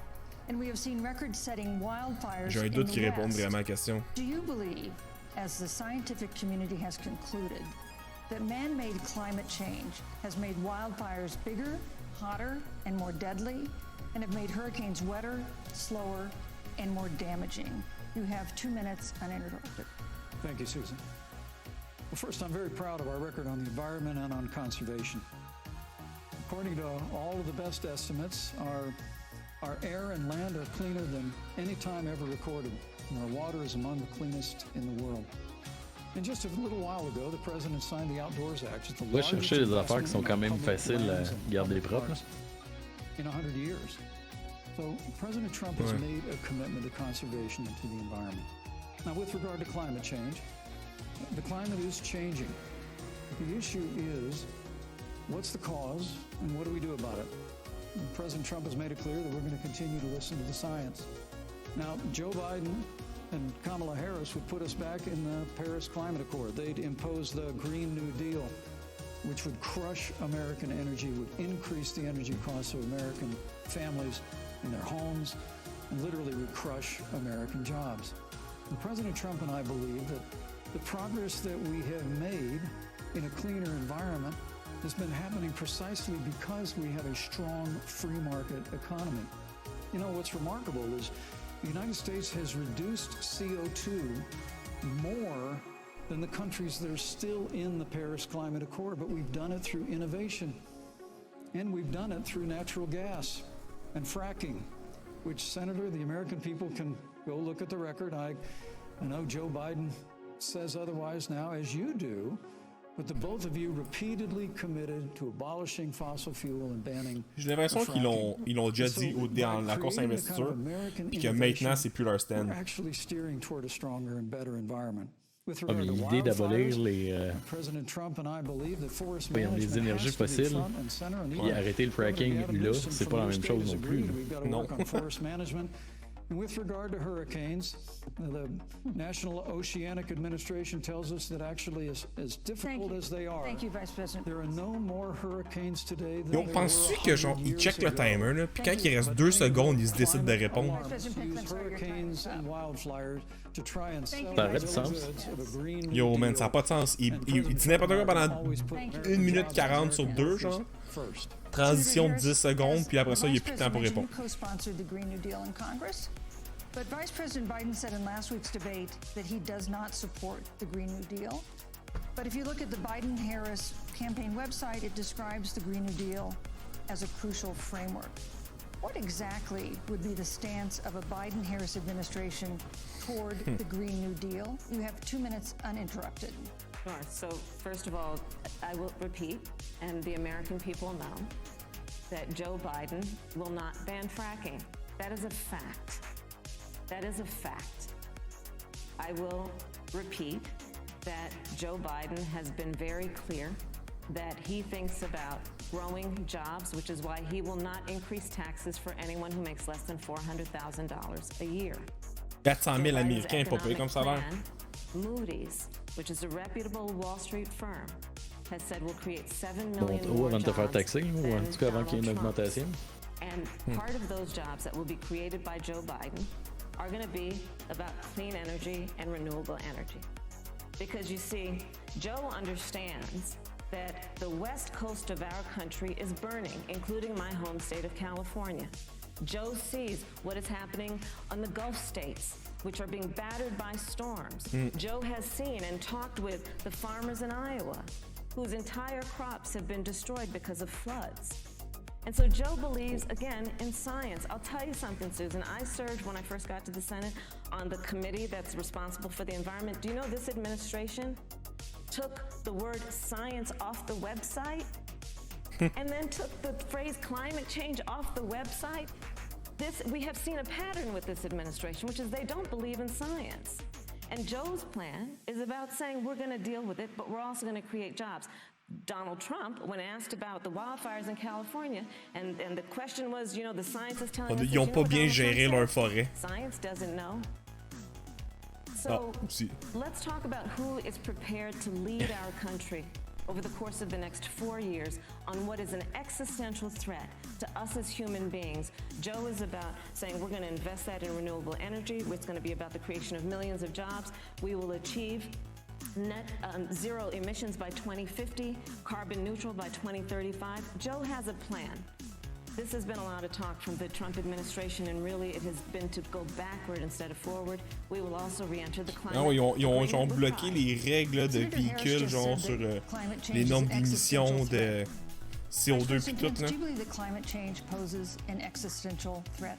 And we have seen record-setting wildfires J'ai un in doute the qu'il réponde west. vraiment à la question. Do you believe, as the scientific community has concluded, that man-made climate change has made wildfires bigger, hotter, and more deadly, and have made hurricanes wetter, slower, and more damaging. You have 2 minutes uninterrupted. Thank you, Susan. Well, first, I'm very proud of our record on the environment and on conservation. According to all of the best estimates, our air and land are cleaner than any time ever recorded, and our water is among the cleanest in the world. And just a little while ago, the president signed the Outdoors Act. It's the Va chercher les affaires qui sont quand même faciles à garder propres. In 100 years. So President Trump has made a commitment to conservation and to the environment. Now, with regard to climate change, the climate is changing. The issue is, what's the cause and what do we do about it? And President Trump has made it clear that we're going to continue to listen to the science. Now, Joe Biden and Kamala Harris would put us back in the Paris Climate Accord. They'd impose the Green New Deal, which would crush American energy, would increase the energy costs of American families in their homes, and literally would crush American jobs. And President Trump and I believe that the progress that we have made in a cleaner environment has been happening precisely because we have a strong free market economy. You know, what's remarkable is the United States has reduced CO2 more than the countries that are still in the Paris Climate Accord, but we've done it through innovation. And we've done it through natural gas and fracking, which, Senator, the American people can go look at the record. I know Joe Biden says otherwise now, as you do, but the both of you repeatedly committed to abolishing fossil fuel and banning. J'ai l'impression qu'ils l'ont déjà dit dans la course à investiture, puis que maintenant c'est plus leur stand. We're actually steering toward a stronger and better environment. Ah, mais l'idée d'abolir les énergies fossiles et arrêter le fracking là, c'est pas la même chose non plus. Non. And with regard to hurricanes, the National Oceanic Administration tells us that actually, as difficult as they are, Thank you, Vice President. there are no more hurricanes today than Donc, penses-tu que genre, ils checkent le timer, là, puis quand il reste 2 secondes, ils se décident de répondre? Ça aurait du sens. Yo, man, ça n'a pas de sens. Il dit n'importe quoi pendant 1 minute 40 sur 2, genre. Transition de 10 secondes, puis après ça, il n'y a plus de temps pour répondre. But Vice President Biden said in last week's debate that he does not support the Green New Deal. But if you look at the Biden-Harris campaign website, it describes the Green New Deal as a crucial framework. What exactly would be the stance of a Biden-Harris administration toward the Green New Deal? You have 2 minutes uninterrupted. Sure. So, first of all, I will repeat, and the American people know, that Joe Biden will not ban fracking. That is a fact. That is a fact. I will repeat that Joe Biden has been very clear that he thinks about growing jobs, which is why he will not increase taxes for anyone who makes less than $400,000 a year. 400 000 Américains pas payés comme salaire. Moody's, which is a reputable Wall Street firm, has said we'll create 7 million more avant de te faire jobs taxer, ou en tout cas avant qu'il y ait une augmentation. And part of those jobs that will be created by Joe Biden are going to be about clean energy and renewable energy. Because you see, Joe understands that the west coast of our country is burning, including my home state of California. Joe sees what is happening on the Gulf states, which are being battered by storms. Joe has seen and talked with the farmers in Iowa, whose entire crops have been destroyed because of floods. And so Joe believes, again, in science. I'll tell you something, Susan. I served, when I first got to the Senate, on the committee that's responsible for the environment. Do you know this administration took the word science off the website and then took the phrase climate change off the website? We have seen a pattern with this administration, which is they don't believe in science. And Joe's plan is about saying we're going to deal with it, but we're also going to create jobs. Donald Trump, when asked about the wildfires in California, and the question was, you know, the science is telling us that, Ils ont pas bien géré leur forêt. Science doesn't know. So let's talk about who is prepared to lead our country over the course of the next 4 years on what is an existential threat to us as human beings. Joe is about saying we're going to invest that in renewable energy. It's going to be about the creation of millions of jobs. We will achieve net zero emissions by 2050, carbon neutral by 2035. Joe has a plan. This has been a lot of talk from the Trump administration, and really it has been to go backward instead of forward. We will also re-enter the climate. Non, ils ont bloqué les règles de véhicules, genre sur les normes d'émissions de CO2 puis tout, là. Do you believe that climate change poses an existential threat?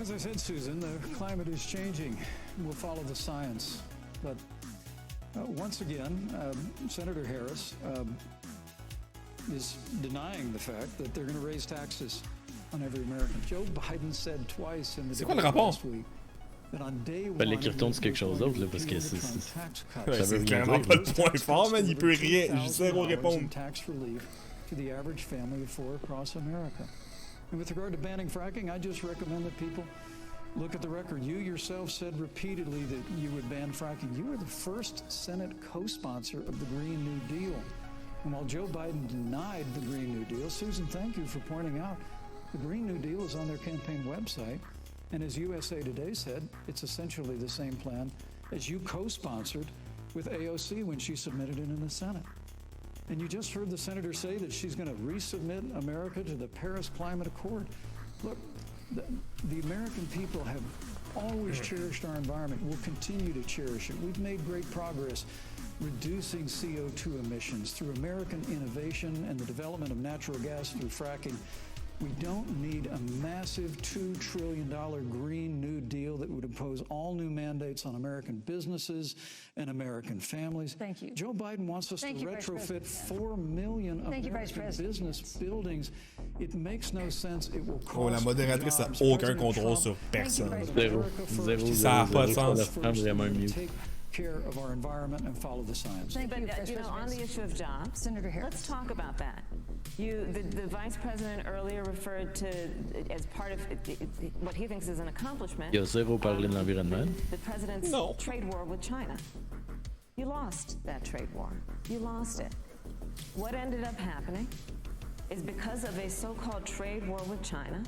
As I said, Susan, the climate is changing. We'll follow the science. But once again, Senator Harris is denying the fact that they're going to raise taxes on every American. Joe Biden said twice in the debate last week that on day one, fallait qu'il retourne sur quelque chose d'autre, là, parce que ça c'est clairement pas le point fort, man. Il peut rien, zéro répondre. Tax relief to the average family of four across America. And with regard to banning fracking, I just recommend that people look at the record. You yourself said repeatedly that you would ban fracking. You were the first Senate co-sponsor of the Green New Deal. And while Joe Biden denied the Green New Deal, Susan, thank you for pointing out the Green New Deal is on their campaign website. And as USA Today said, it's essentially the same plan as you co-sponsored with AOC when she submitted it in the Senate. And you just heard the senator say that she's going to resubmit America to the Paris Climate Accord. Look, the American people have always cherished our environment. We'll continue to cherish it. We've made great progress reducing CO2 emissions through American innovation and the development of natural gas through fracking. We don't need a massive $2 trillion Green New Deal that would impose all new mandates on American businesses and American families. Thank you. Joe Biden wants us to retrofit 4 million American business buildings. It makes no sense. It will cost la modératrice n'a aucun contrôle sur personne. Zéro. Ça n'a pas de sens. Vraiment mieux. Care of our environment and follow the science. But you know, on the issue of jobs, Senator Harris, let's talk about that. The vice president earlier referred to as part of what he thinks is an accomplishment. Il y a zéro parlé de l'environnement. The president's trade war with China. You lost that trade war. You lost it. What ended up happening is because of a so-called trade war with China,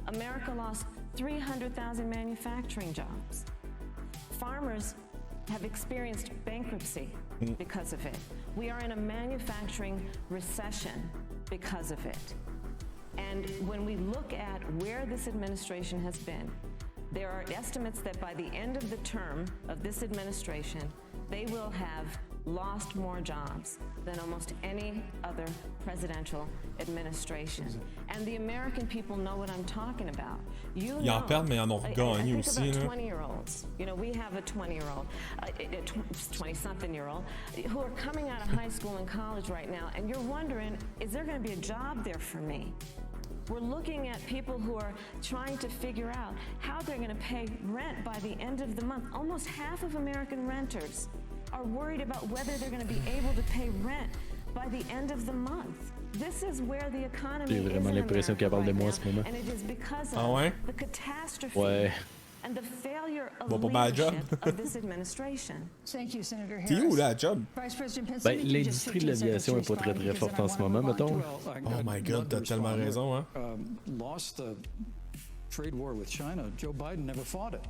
America lost 300,000 manufacturing jobs. Farmers have experienced bankruptcy because of it. We are in a manufacturing recession because of it. And when we look at where this administration has been, there are estimates that by the end of the term of this administration, they will have lost more jobs than almost any other presidential administration. And the American people know what I'm talking about. You Ils en perdent, mais ils en ont gagné aussi. 20-year-olds. You know, we have a 20-year-old, 20-something-year-old, who are coming out of high school and college right now, and you're wondering, is there going to be a job there for me? We're looking at people who are trying to figure out how they're going to pay rent by the end of the month. Almost half of American renters are worried about whether they're going to be able to pay rent by the end of the month. This is where the economy is in America right now, and it is because of the catastrophe and the failure of leadership of this administration. Thank you, Senator Harris. T'es où là, job? Vice President Pennsylvania, l'industrie de l'aviation est pas très forte en ce moment, mettons. Oh my God, t'as tellement raison, hein? Lost the trade war with China. Joe Biden never fought it.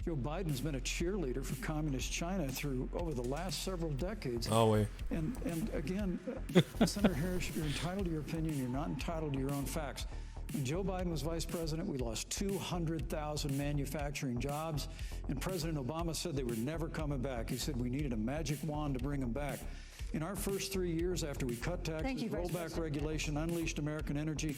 Joe Biden's been a cheerleader for communist China through over the last several decades. Oh, oui. And again, Senator Harris, you're entitled to your opinion. You're not entitled to your own facts. When Joe Biden was vice president, we lost 200,000 manufacturing jobs, and President Obama said they were never coming back. He said we needed a magic wand to bring them back. In our first 3 years after we cut taxes, rolled back regulation, unleashed American energy,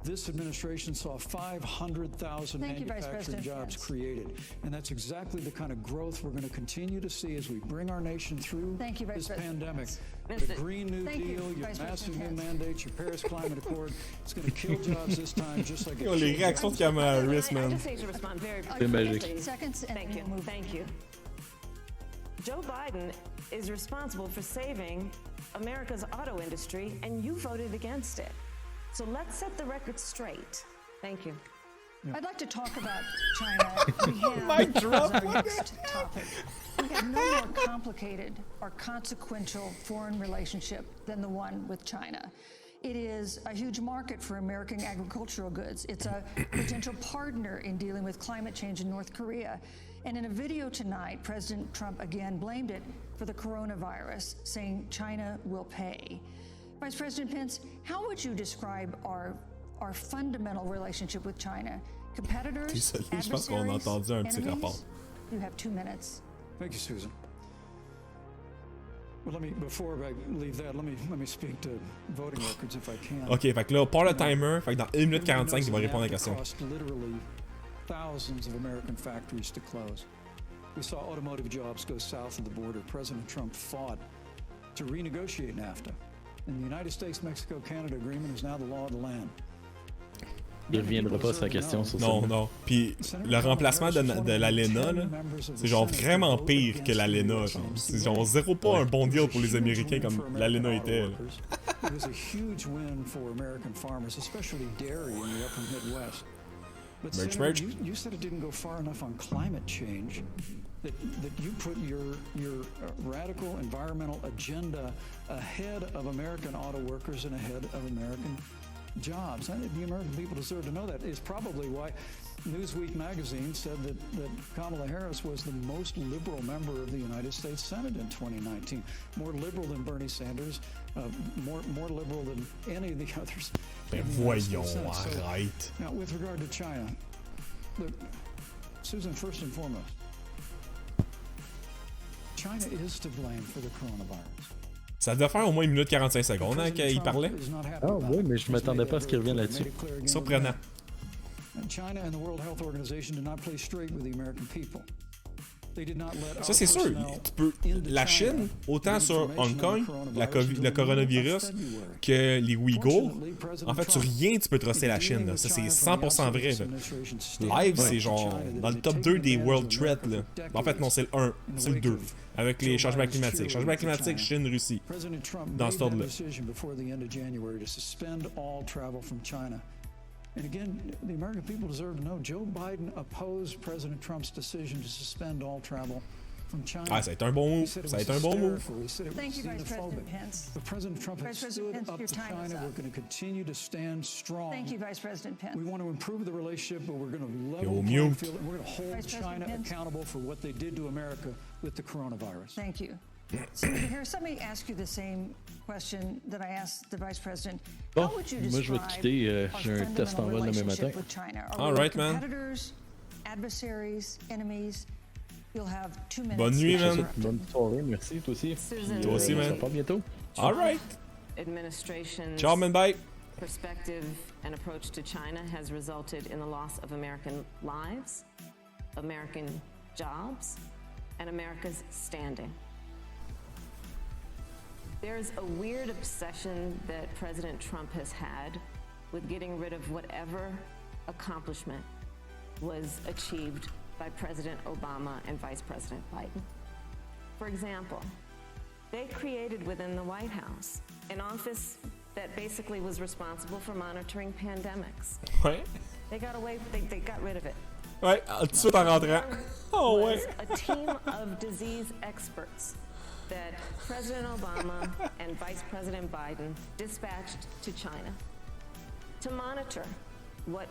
this administration saw 500,000 manufacturing jobs created. And that's exactly the kind of growth we're going to continue to see as we bring our nation through this pandemic. The Green New Deal, your massive new mandates, your Paris Climate Accord, it's going to kill jobs this time, just like it Les réactions de Kamala Harris, man. I just need to respond very magic. Seconds, and Thank you. Joe Biden is responsible for saving America's auto industry, and you voted against it. So let's set the record straight. Thank you. I'd like to talk about China. We have our next topic. We have no more complicated or consequential foreign relationship than the one with China. It is a huge market for American agricultural goods. It's a potential partner in dealing with climate change in North Korea. And in a video tonight, President Trump again blamed it for the coronavirus, saying China will pay. Vice President Pence, how would you describe our fundamental relationship with China? Competitors, adversaries, enemies? You have 2 minutes. Thank you, Susan. Well, before I leave that, let me speak to voting records if I can. Ok, fait que là, on part le timer, fait que dans 1 minute 45, il va répondre à la question. Literally thousands of American factories to close. We saw automotive jobs go south of the border. President Trump fought to renegotiate NAFTA. And the United States-Mexico-Canada agreement is now the law of the land. Il reviendra pas sur la question sur ça. Non. Puis le remplacement de l'ALENA, là, c'est genre vraiment pire que l'ALENA. C'est genre zéro pas un bon deal pour les Américains comme l'ALENA était. Là. It was a huge win for American farmers, especially dairy in the upper Midwest. But Senator, you said it didn't go far enough on climate change. That you put your radical environmental agenda ahead of American auto workers and ahead of American jobs. And the American people deserve to know that. Is probably why Newsweek magazine said that Kamala Harris was the most liberal member of the United States Senate in 2019. More liberal than Bernie Sanders, more liberal than any of the others. Ben voyons, arrête. Now, with regard to China, look, Susan, first and foremost, China is to blame for the coronavirus. Ça devait faire au moins 1 minute 45 secondes hein, qu'il parlait. Ah oui, mais je m'attendais pas à ce qu'il revienne là-dessus. Surprenant. China and the World Health Organization did not play straight with the American people. Ça, c'est sûr. La Chine, autant sur Hong Kong, le coronavirus, que les Ouïghours, en fait, sur rien, tu peux trusser la Chine. Là. Ça, c'est 100% vrai. Là. Live, c'est genre dans le top 2 des World Threats. Là. En fait, non, c'est le 1. C'est le 2. Avec les changements climatiques. Changements climatiques, Chine, Russie. Dans ce ordre-là. And again, the American people deserve to know Joe Biden opposed President Trump's decision to suspend all travel from China. Ah, ça a été un bon move. Ça a été un bon move. Thank you, Vice President Pence. But President Trump has stood up to China. We're going to continue to stand strong. Thank you, Vice President Pence. We want to improve the relationship, but we're going to level the playing field. We're going to hold China accountable for what they did to America with the coronavirus. Thank you. Senator Harris, let me ask you the same question that I asked the Vice President. Bon, moi je vais te quitter, j'ai un test en vol demain matin. All right, man. Bonne nuit, man. Bonne soirée, merci, toi aussi. Toi aussi, man. On se revoit bientôt. All right. Administration's ciao, man, bye. Perspective and approach to China has resulted in the loss of American lives, American jobs, and America's standing. There's a weird obsession that President Trump has had with getting rid of whatever accomplishment was achieved by President Obama and Vice President Biden. For example, they created within the White House an office that basically was responsible for monitoring pandemics. Ouais. They got rid of it. Ouais, tout de suite en rentrant. Oh ouais. A team of disease experts that President Obama and Vice President Biden dispatched to China to monitor what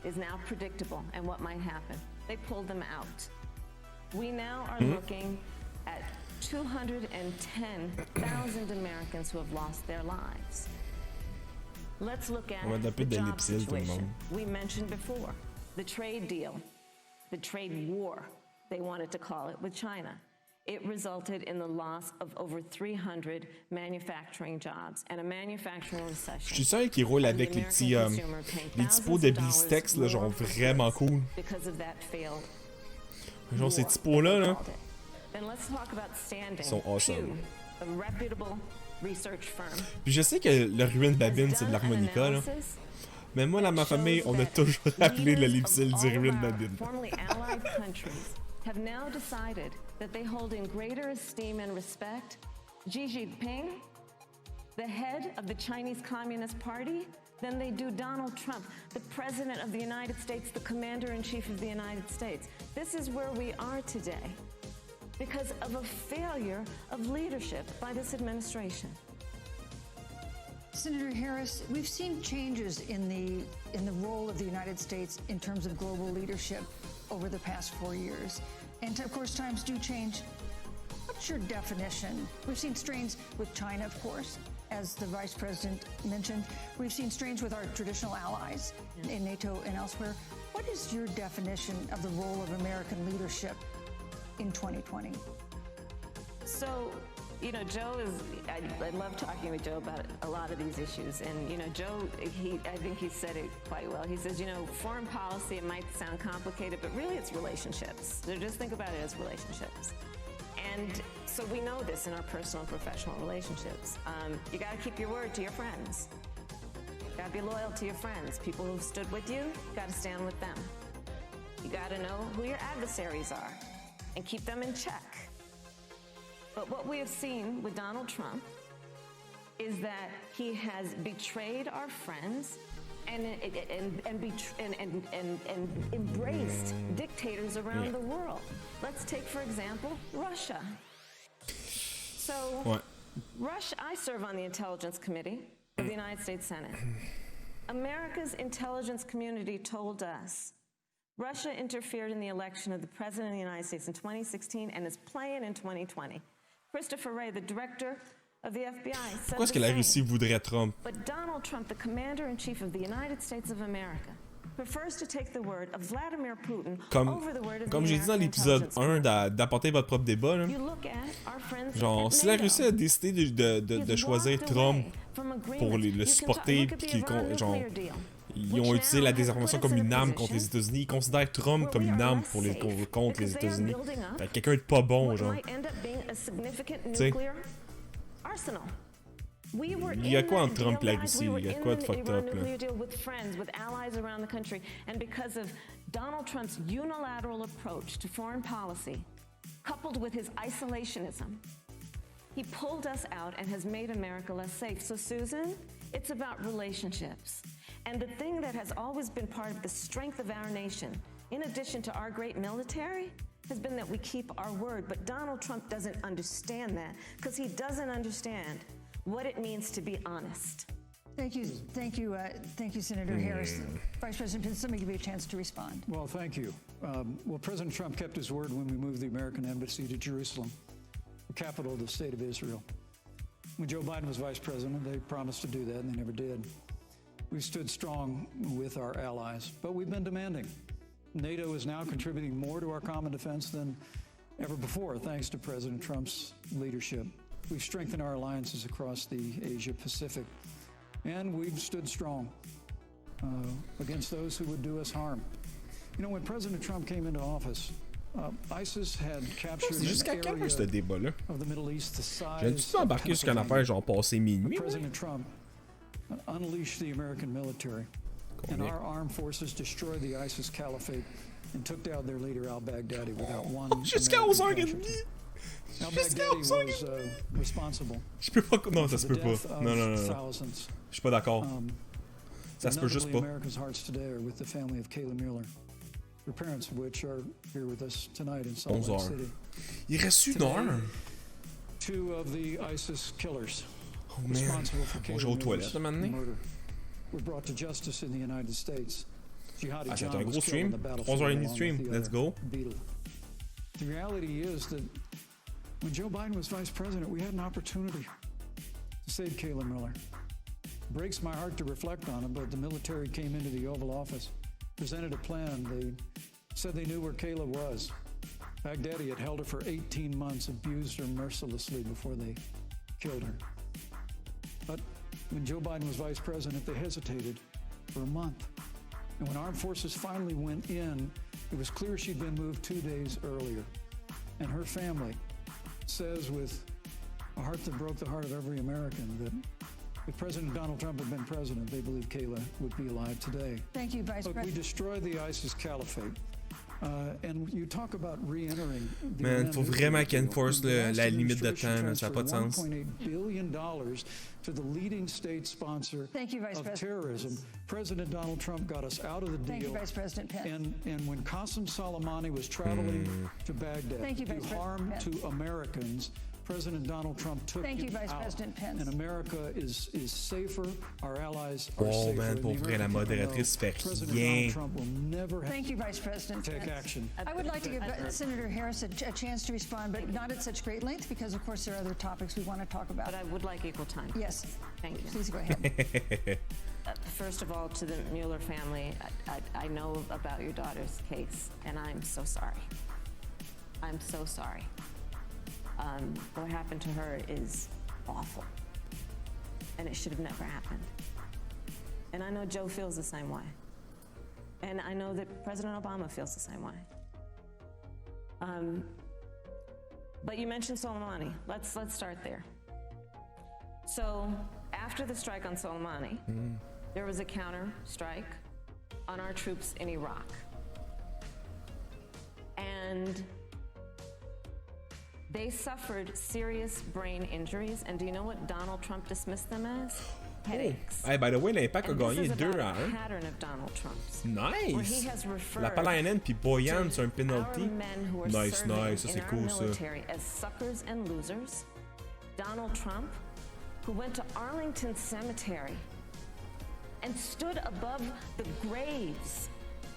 is now predictable and what might happen. They pulled them out. We now are looking at 210,000 Americans who have lost their lives. Let's look at the job situation we mentioned before, the trade deal, the trade war, they wanted to call it, with China. It resulted in the loss of over 300 manufacturing jobs and a manufacturing recession. Je suis sûr qu'ils roulent avec les petits pots de blistex, là, genre vraiment cool. Genre ces petits pots-là, là. Ils sont awesome. Puis je sais que le ruine babine, c'est de l'harmonica, là. Mais moi, dans ma famille, on a toujours appelé le lipsil du ruine babine. Have now decided that they hold in greater esteem and respect Xi Jinping, the head of the Chinese Communist Party, than they do Donald Trump, the President of the United States, the Commander-in-Chief of the United States. This is where we are today because of a failure of leadership by this administration. Senator Harris, we've seen changes in the role of the United States in terms of global leadership over the past 4 years. And of course, times do change. What's your definition? We've seen strains with China, of course, as the Vice President mentioned. We've seen strains with our traditional allies in NATO and elsewhere. What is your definition of the role of American leadership in 2020? So, you know, Joe is, I love talking with Joe about a lot of these issues. And, you know, Joe, I think he said it quite well. He says, you know, foreign policy, it might sound complicated, but really it's relationships. So just think about it as relationships. And so we know this in our personal and professional relationships. You got to keep your word to your friends. You got to be loyal to your friends. People who've stood with you, you got to stand with them. You got to know who your adversaries are and keep them in check. But what we have seen with Donald Trump is that he has betrayed our friends and embraced dictators around the world. Let's take, for example, Russia. So, Russia, I serve on the Intelligence Committee of the United States Senate. America's intelligence community told us Russia interfered in the election of the President of the United States in 2016 and is playing in 2020. Christopher Wray, the director of the FBI, said Pourquoi est-ce que la Russie voudrait Trump? But Donald Trump, the commander-in-chief of the United States of America, prefers to take the word of Vladimir Putin over the word of Comme j'ai dit dans l'épisode 1 d'apporter votre propre débat, là, genre, si la Russie a décidé de choisir Trump pour le supporter, puis qu'ils genre, ils ont utilisé la désinformation comme une arme contre les États-Unis, ils considèrent Trump comme une arme contre les États-Unis. Fait quelqu'un de pas bon, genre. Tu sais. Il y a quoi entre Trump et la Russie? Il y a quoi de fucked up, là? With friends, with allies around the country, and because of Donald Trump's unilateral approach to foreign policy, coupled with his isolationism, he pulled us out and has made America less safe. So, Susan, it's about relationships. And the thing that has always been part of the strength of our nation, in addition to our great military, has been that we keep our word. But Donald Trump doesn't understand that because he doesn't understand what it means to be honest. Thank you, Senator Harris. Vice President Pence, let me give you a chance to respond. Well, thank you. Well, President Trump kept his word when we moved the American embassy to Jerusalem, the capital of the state of Israel. When Joe Biden was vice president, they promised to do that, and they never did. We've stood strong with our allies, but we've been demanding. NATO is now contributing more to our common defense than ever before, thanks to President Trump's leadership. We've strengthened our alliances across the Asia-Pacific, and we've stood strong against those who would do us harm. You know, when President Trump came into office, ISIS had captured an area of the Middle East the size of Pennsylvania. President Trump unleashed the American military, and our armed forces destroyed the ISIS caliphate and took down their leader al-Baghdadi without one casualty. Al-Baghdadi was responsible. Je peux pas. Non, ça se peut pas. Non. Je suis pas d'accord. Ça se peut juste pas. America's hearts today are with the family of Kayla Mueller, her parents of which are here with us tonight in Salt Lake City. Il reste une heure. Two of the ISIS killers responsible for Kayla Mueller's murder were brought to justice in the United States. Jihadi C'est John un gros was killed on stream. the battlefield 3h30 along stream. with the Let's other go. Beetle. The reality is that when Joe Biden was vice president, we had an opportunity to save Kayla Mueller. It breaks my heart to reflect on it, but the military came into the Oval Office, presented a plan. They said they knew where Kayla was. Baghdadi had held her for 18 months, abused her mercilessly before they killed her. But when Joe Biden was vice president, they hesitated for a month. And when armed forces finally went in, it was clear she'd been moved 2 days earlier. And her family says with a heart that broke the heart of every American that if President Donald Trump had been president, they believe Kayla would be alive today. Thank you, Vice President. We destroyed the ISIS caliphate. And you talk about re-entering the Man, faut vraiment qu'il enforce la limite de temps, ça n'a pas de sens. $1.8 billion to the leading state sponsor of terrorism. President Donald Trump got us out of the deal. Thank you, Vice President Pence. And when Qasem Soleimani was traveling to Baghdad to do harm to Americans President Donald Trump took Thank you, it Vice out, President Pence. and America is safer. Our allies are Oh safer. man, pour vrai, la modératrice fait rien. President Donald Trump will never have Thank you, Vice President to take Pence. action. I would like to give Senator Harris a chance to respond, but not at such great length because, of course, there are other topics we want to talk about. But I would like equal time. Yes. Thank you. Please go ahead. First of all, to the Mueller family, I know about your daughter's case, and I'm so sorry. I'm so sorry. What happened to her is awful, and it should have never happened. And I know Joe feels the same way. And I know that President Obama feels the same way. But you mentioned Soleimani. Let's start there. So after the strike on Soleimani, there was a counter strike on our troops in Iraq. And they suffered serious brain injuries. And do you know what Donald Trump dismissed them as? Headaches. Hey, by the way, l'Impact a And gagné this is 2 about à a 1. pattern of Donald Trump's. Where he Nice! has referred La Palainen puis Boyan sur un our penalty. men who are Nice, serving nice. Ça, in c'est our cool, ça. military as suckers and losers. Donald Trump, who went to Arlington Cemetery and stood above the graves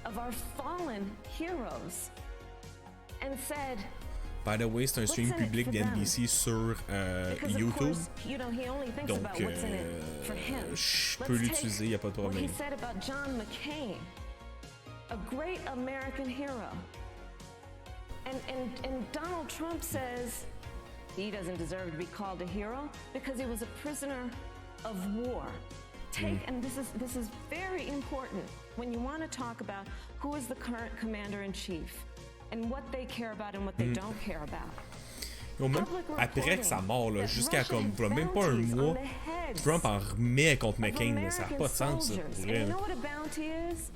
of our fallen heroes and said, By the way, c'est un stream What's in it public for d'NBC sur because of YouTube. course, you know, he only thinks Donc, about what's in it for him. je peux Let's l'utiliser, take y a pas de what he problème. said about John McCain, a great American hero. And Donald Trump says he doesn't deserve to be called a hero because he was a prisoner of war. And this is very important when you want to talk about who is the current commander-in-chief and what they care about and what they don't care about. Yo, même après que sa mort, là, jusqu'à comme même pas un mois, Trump en remet contre McCain, là, ça n'a pas de sens, ça, pour vrai. And you know what a bounty is?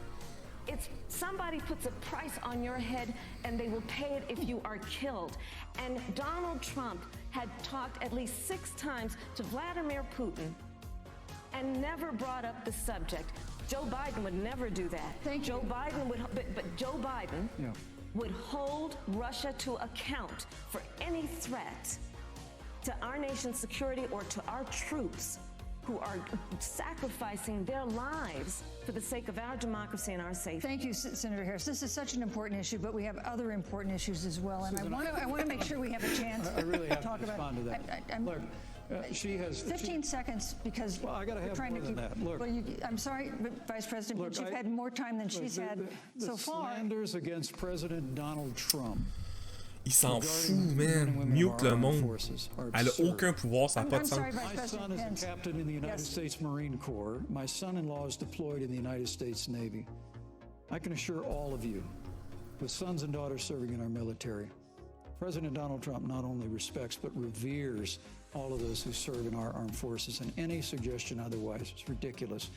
It's somebody puts a price on your head and they will pay it if you are killed. And Donald Trump had talked at least 6 times to Vladimir Putin and never brought up the subject. Joe Biden would never do that. Thank you. Joe Biden would, but Joe Biden would hold Russia to account for any threat to our nation's security or to our troops who are sacrificing their lives for the sake of our democracy and our safety. Thank you, Senator Harris. This is such an important issue, but we have other important issues as well, and I want to make sure we have a chance I really to have talk to respond about. to that. I'm- Look, she has 15 seconds because Well, I gotta we're have trying more to than keep. that. Look. Well, I'm sorry, but Vice President, Look, but you've I- had more time than she's the- had the so far. slanders against President Donald Trump. Il s'en fout, regarding men and man. women Mute of le our armed monde. forces are Elle a absurd. aucun pouvoir, ça n'a pas de I'm sens. sorry, Vice My son President is a Pence. captain in the United Yes. States Marine Corps. My son-in-law is deployed in the United States Navy. I can assure all of you, with sons and daughters serving in our military, President Donald Trump not only respects but reveres all of those who serve in our armed forces, and any suggestion otherwise is ridiculous.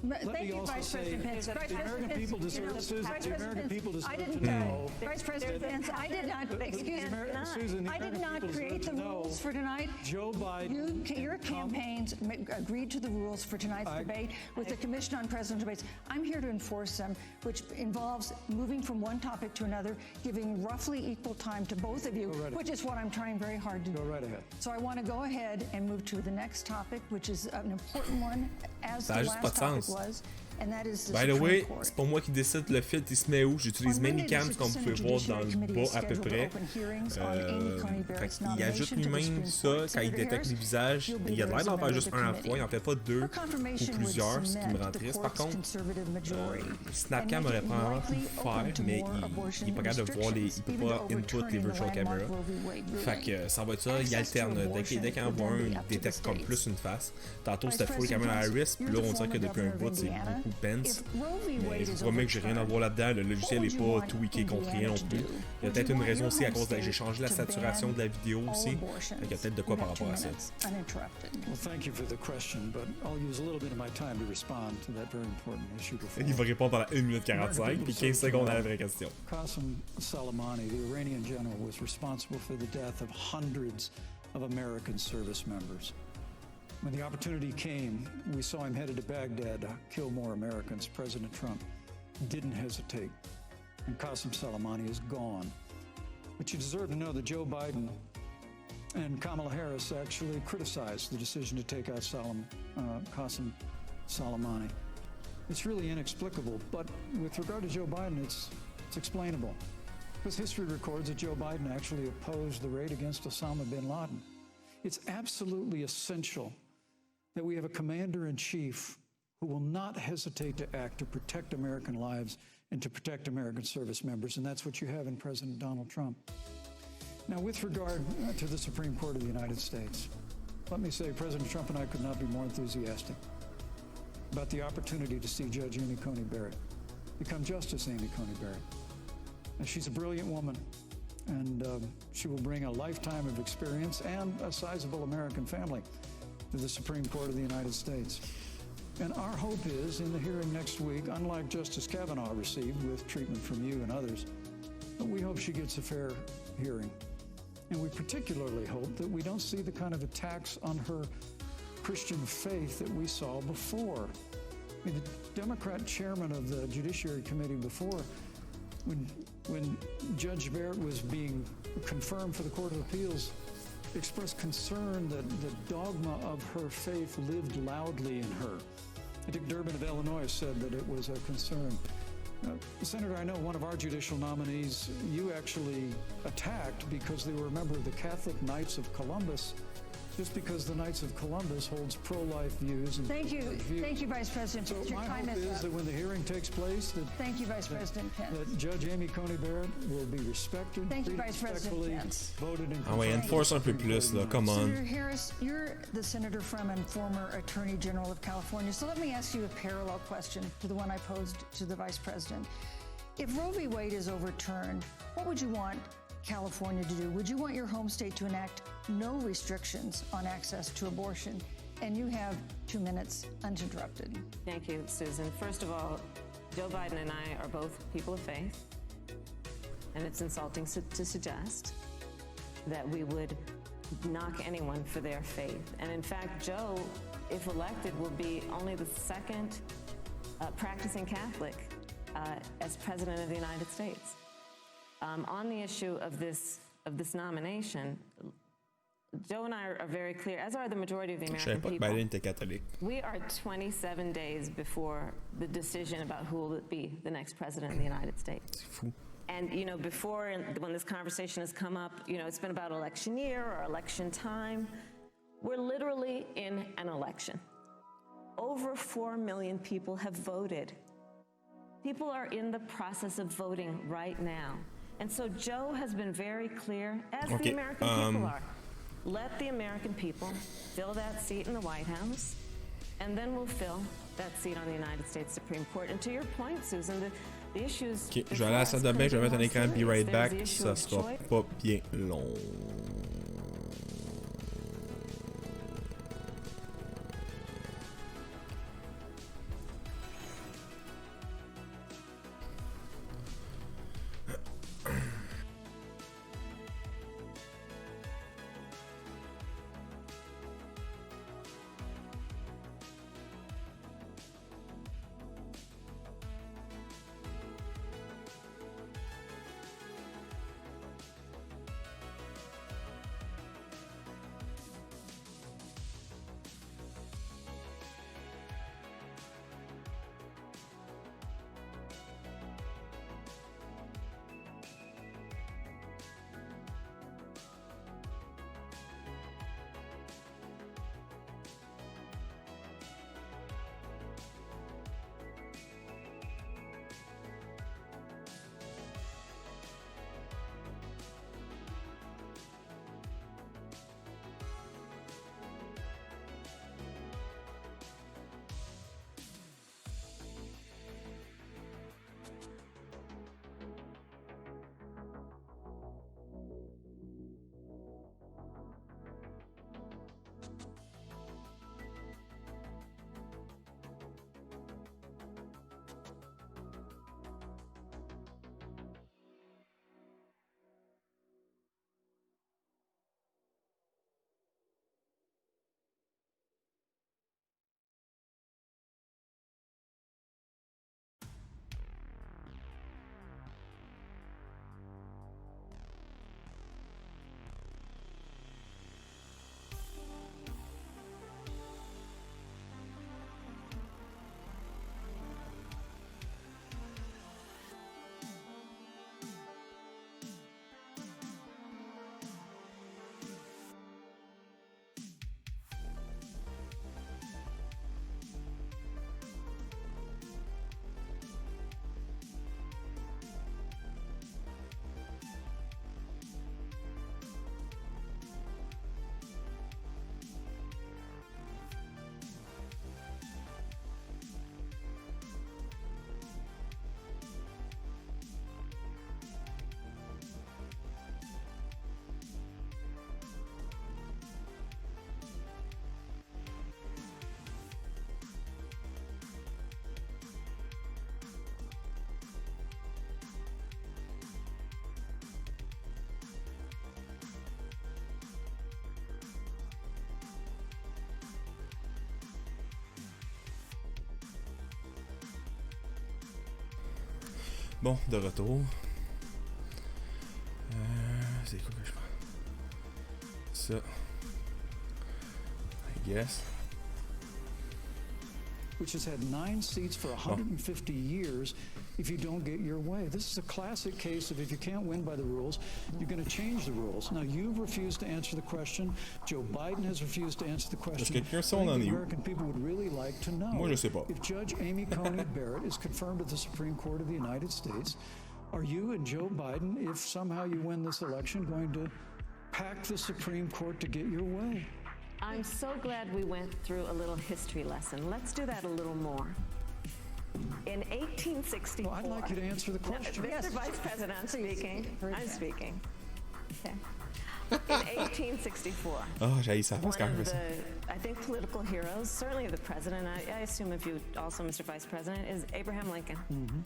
Thank you, Vice President Pence. that Vice the American President people Pence, you know, deserve, Susan, Vice the President American Pence, people I deserve didn't, to know. Vice President Pence, I did not, excuse me, Susan, the I did American not people create the deserve to know rules for tonight. Joe Biden. Your campaigns agreed to the rules for tonight's debate with the Commission on Presidential Debates. I'm here to enforce them, which involves moving from one topic to another, giving roughly equal time to both of you, Go right which is what I'm trying very hard to do. Go right ahead. So I want to go ahead and move to the next topic, which is an important one, as Ça a the juste pas last de topic sens. was, and that is the By the Supreme way, Court. c'est pas moi qui décide le filtre, il se met où. J'utilise On Monday, ManyCam, the comme vous pouvez Senate voir dans Judiciary le Committee bas is à peu scheduled to près. open hearings on Amy Coney Barrett's Il ajoute nomination to the lui-même Supreme ça Court. quand il Senator détecte Harris, les visages. you'll be Il a there l'air as a d'en member faire of juste the un à la committee. fois, il en fait pas deux Her ou confirmation would plusieurs, ce qui me cement rend the triste. Par court's contre, conservative majority Snapcam and aurait make it probablement likely pu faire, open to mais more abortion il est pas capable de voir les. Il peut restrictions, pas even input les overturning the virtual landmark cameras. Roe v. Wade Fait ruling. que ça va être ça, il Access to alterne. abortion Dès qu'il en would voit then un, be il up to the détecte comme states. plus une face. Tantôt Vice c'était full President caméra Pence, Harris, puis you're là the on dirait que former depuis un governor of bout c'est Indiana. beaucoup Pence. If Roe v. Mais Wade je is vois même que j'ai rien à voir là-dedans, le logiciel what est would you pas want tweaké contre rien non Indiana to plus. do? Il y a Would peut-être you une want raison your aussi à home cause de j'ai state changé la to saturation de la ban vidéo all aussi. abortions? Fait qu'il y a peut-être de quoi You par have 2 rapport à ça. minutes, uninterrupted. Well, thank you for the question, but I'll use a little bit of my time to respond to that very important issue before. Il va répondre pendant 1 minute 45 puis 15 secondes à la vraie question. Qasem Soleimani, the Iranian general, was responsible for the death of hundreds of American service members. When the opportunity came, we saw him headed to Baghdad to kill more Americans. President Trump didn't hesitate, and Qasem Soleimani is gone. But you deserve to know that Joe Biden And Kamala Harris actually criticized the decision to take out Qasem Soleimani. It's really inexplicable, but with regard to Joe Biden, it's explainable. Because history records that Joe Biden actually opposed the raid against Osama bin Laden. It's absolutely essential that we have a commander-in-chief who will not hesitate to act to protect American lives and to protect American service members, and that's what you have in President Donald Trump. Now, with regard to the Supreme Court of the United States, let me say President Trump and I could not be more enthusiastic about the opportunity to see Judge Amy Coney Barrett become Justice Amy Coney Barrett. Now, she's a brilliant woman, and she will bring a lifetime of experience and a sizable American family to the Supreme Court of the United States. And our hope is, in the hearing next week, unlike Justice Kavanaugh received with treatment from you and others, we hope she gets a fair hearing. And we particularly hope that we don't see the kind of attacks on her Christian faith that we saw before. I mean, the Democrat chairman of the Judiciary Committee before, when Judge Barrett was being confirmed for the Court of Appeals, expressed concern that the dogma of her faith lived loudly in her. Dick Durbin of Illinois said that it was a concern. Senator, I know one of our judicial nominees you actually attacked because they were a member of the Catholic Knights of Columbus, just because the Knights of Columbus holds pro-life views. And Thank you, Vice President. So Your my time hope is that when the hearing takes place, Thank you, Vice President Pence. that Judge Amy Coney Barrett will be respected, Thank you, treated Vice President respectfully, Pence. voted and Ah ouais, enforce un peu plus, là, come on. Senator Harris, you're the senator from and former Attorney General of California, so let me ask you a parallel question to the one I posed to the Vice President. If Roe v. Wade is overturned, what would you want California to do? Would you want your home state to enact no restrictions on access to abortion? And you have 2 minutes uninterrupted. Thank you, Susan. First of all, Joe Biden and I are both people of faith, and it's insulting to suggest that we would knock anyone for their faith. And in fact, Joe, if elected, will be only the second practicing Catholic as President of the United States. On the issue of this nomination, Joe and I are very clear, as are the majority of the Je savais American pas que people. Biden était catholique. We are 27 days before the decision about who will be the next president of the United States. C'est fou. And, you know, before, when this conversation has come up, you know, it's been about election year or election time. We're literally in an election. Over 4 million people have voted. People are in the process of voting right now. And so Joe has been very clear, as the American people are. Let the American people fill that seat in the White House, and then we'll fill that seat on the United States Supreme Court. And to your point, Susan, the issues... Ok, je vais aller à la salle de bain, je vais mettre un écran Be Right Back, ça sera pas bien long. Bon, de retour. C'est quoi que je prends? Ça. I guess. Which has had 9 seats for 150 years if you don't get your way. This is a classic case of if you can't win by the rules, you're going to change the rules. Now, you've refused to answer the question. Joe Biden has refused to answer the question. Est-ce que quelqu'un sait on en est où? American people would really like to know. Moi, je sais pas. If Judge Amy Coney Barrett is confirmed at the Supreme Court of the United States, are you and Joe Biden, if somehow you win this election, going to pack the Supreme Court to get your way? I'm so glad we went through a little history lesson. Let's do that a little more. In 1864... Well, I'd like you to answer the question. Mr. Vice President, I'm speaking. I'm speaking. Okay. In 1864... Oh, j'ai ça one quand même of ça. the, I think, political heroes, certainly the president, I assume if you also, Mr. Vice President, is Abraham Lincoln. Mm-hmm.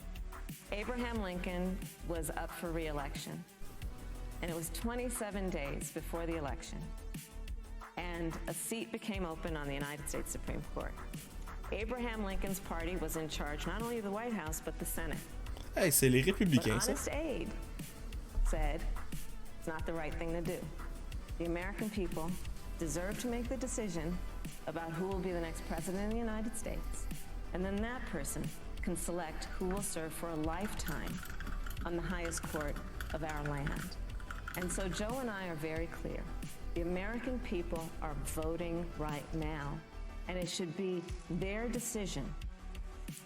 Abraham Lincoln was up for re-election. And it was 27 days before the election. And a seat became open on the United States Supreme Court. Abraham Lincoln's party was in charge not only of the White House, but the Senate. Hey, c'est les républicains, But ça. Honest Abe said it's not the right thing to do. The American people deserve to make the decision about who will be the next president of the United States. And then that person can select who will serve for a lifetime on the highest court of our land. And so Joe and I are very clear. The American people are voting right now, and it should be their decision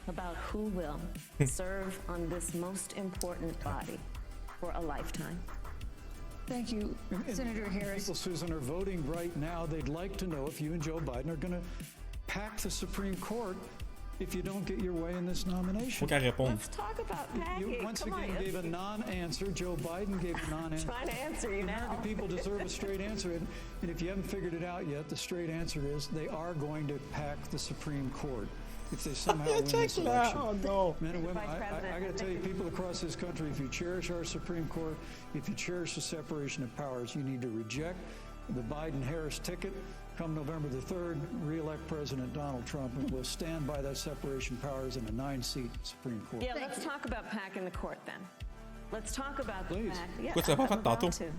about who will serve on this most important body for a lifetime. Thank you, Senator Harris. People, Susan, are voting right now. They'd like to know if you and Joe Biden are going to pack the Supreme Court if you don't get your way in this nomination. Faut qu'elle réponde. Let's talk about packing. You once again gave a non-answer. Joe Biden gave a non-answer. I'm trying to answer you now. American people deserve a straight answer. And if you haven't figured it out yet, the straight answer is they are going to pack the Supreme Court if they somehow win this election. Oh, no. Men and women, Vice I President, got to tell you, people across this country, if you cherish our Supreme Court, if you cherish the separation of powers, you need to reject the Biden-Harris ticket. Come November the 3rd, re-elect President Donald Trump, and we'll stand by that separation of powers in a 9-seat Supreme Court. Yeah, let's talk about packing the court then. Let's talk about the Please. pack. Yeah, Pourquoi tu l'as pas I'm fait about tantôt? to.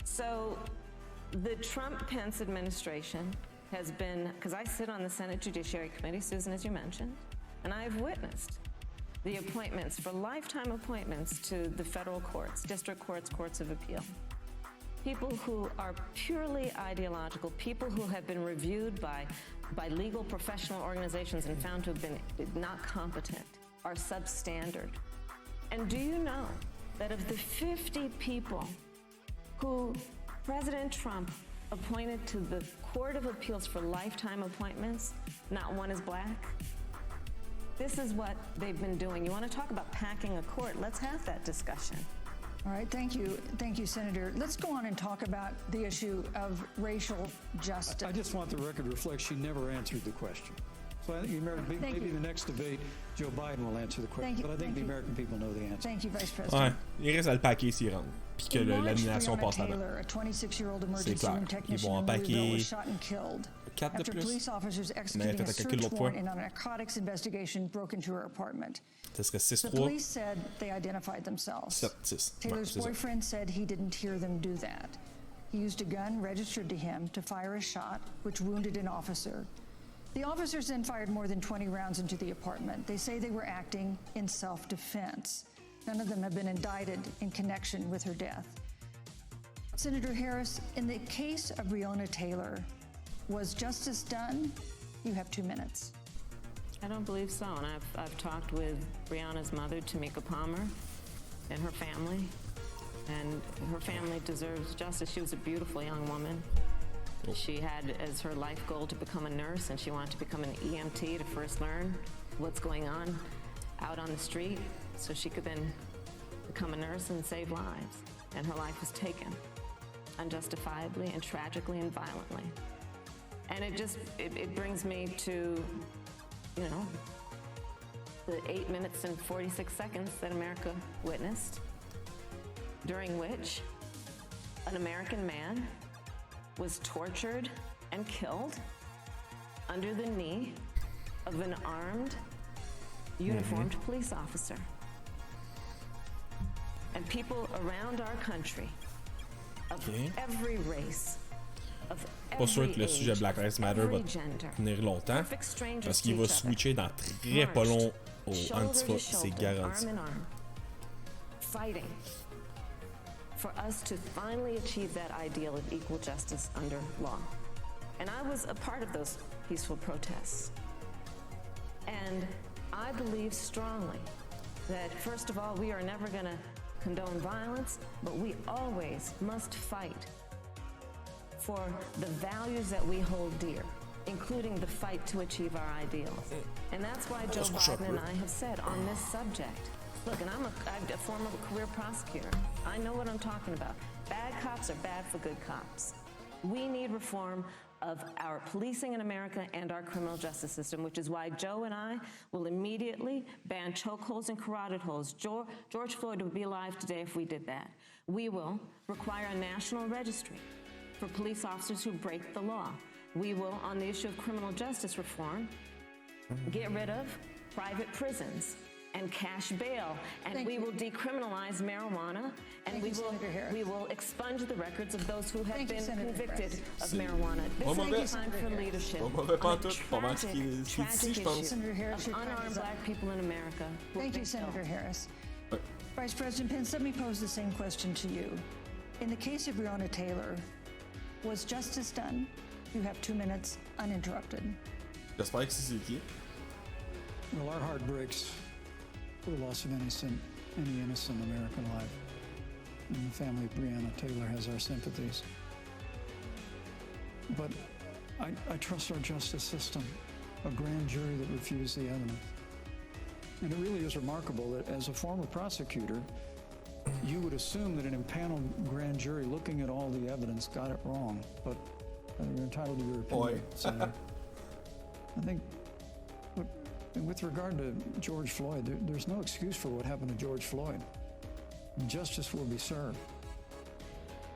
So, the Trump-Pence administration has been, because I sit on the Senate Judiciary Committee, Susan, as you mentioned, and I have witnessed the appointments for lifetime appointments to the federal courts, district courts, courts of appeal. People who are purely ideological, people who have been reviewed by legal professional organizations and found to have been not competent, are substandard. And do you know that of the 50 people who President Trump appointed to the Court of Appeals for lifetime appointments, not one is black? This is what they've been doing. You want to talk about packing a court? Let's have that discussion. All right, thank you, Senator. Let's go on and talk about the issue of racial justice. I just want the record to reflect she never answered the question. So I think maybe the next debate, Joe Biden will answer the question. But I think the American people know the answer. Thank you, Vice Ouais, President. il reste à le paquer s'il rentre. Puis que l'animation passe là-bas. Taylor, a 26-year-old emergency C'est clair. room Ils technician vont in Louisville, empaquer was shot and killed 4 de after plus. police officers Mais executing fait a un calcul search l'autre fois. warrant in a narcotics investigation broke into her apartment. Ça serait The 6-3. police said they identified themselves. 7-6. Ouais, Taylor's c'est ça. boyfriend said he didn't hear them do that. He used a gun registered to him to fire a shot, which wounded an officer. The officers then fired more than 20 rounds into the apartment. They say they were acting in self-defense. None of them have been indicted in connection with her death. Senator Harris, in the case of Breonna Taylor, was justice done? You have 2 minutes. I don't believe so, and I've talked with Breonna's mother, Tamika Palmer, and her family, and her family deserves justice. She was a beautiful young woman. She had as her life goal to become a nurse, and she wanted to become an EMT to first learn what's going on out on the street, so she could then become a nurse and save lives. And her life was taken unjustifiably and tragically and violently. And it brings me to, you know, the 8 minutes and 46 seconds that America witnessed, during which an American man was tortured and killed under the knee of an armed uniformed police officer. And people around our country, of every race, of Pas sûr every que le sujet age, Black Lives Matter va every gender, tenir longtemps, perfect strangers parce to qu'il va each other, switcher dans très pas long au shoulder Antifa, to c'est shoulder, garanti. arm in arm, fighting for us to finally achieve that ideal of equal justice under law. And I was a part of those peaceful protests. And I believe strongly that, first of all, we are never going to condone violence, but we always must fight for the values that we hold dear, including the fight to achieve our ideals. And that's why Joe Biden and I have said on this subject, look, and I'm a former career prosecutor. I know what I'm talking about. Bad cops are bad for good cops. We need reform of our policing in America and our criminal justice system, which is why Joe and I will immediately ban chokeholds and carotid holds. George Floyd would be alive today if we did that. We will require a national registry for police officers who break the law. We will, on the issue of criminal justice reform, get rid of private prisons and cash bail, and we will decriminalize marijuana, and we will expunge the records of those who have been convicted of marijuana. This is time for leadership on a tragic issue of unarmed Black people in America. Thank you, Senator Harris. Vice President Pence, let me pose the same question to you. In the case of Breonna Taylor, was justice done? You have 2 minutes uninterrupted. J'espère que c'est qui. Well, our heart breaks for the loss of any innocent American life. And the family of Breonna Taylor has our sympathies. But I trust our justice system, a grand jury that refused the evidence. And it really is remarkable that as a former prosecutor, you would assume that an impaneled grand jury looking at all the evidence got it wrong, but you're entitled to your opinion, Senator. I think, look, and with regard to George Floyd, there's no excuse for what happened to George Floyd. Justice will be served.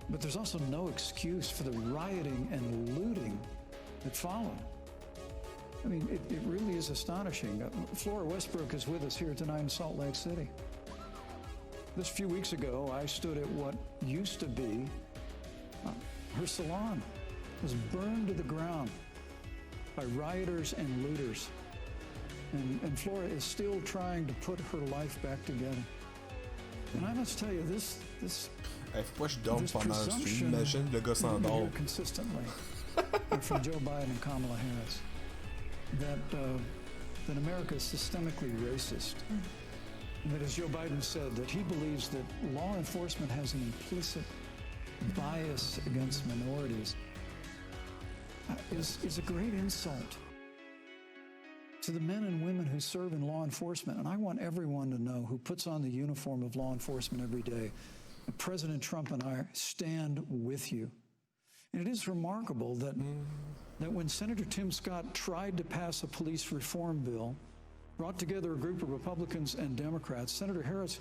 But there's also no excuse for the rioting and looting that followed. I mean, it really is astonishing. Flora Westbrook is with us here tonight in Salt Lake City. Just a few weeks ago, I stood at what used to be her salon. It was burned to the ground by rioters and looters. And Flora is still trying to put her life back together. And I must tell you, this Faut pas que je dorme pendant un stream. Imagine le gars s'endort. Consistently from Joe Biden and Kamala Harris that America is systemically racist. And that, as Joe Biden said, that he believes that law enforcement has an implicit bias against minorities is a great insult to the men and women who serve in law enforcement. And I want everyone to know who puts on the uniform of law enforcement every day, that President Trump and I stand with you. And it is remarkable that when Senator Tim Scott tried to pass a police reform bill, brought together a group of Republicans and Democrats, Senator Harris,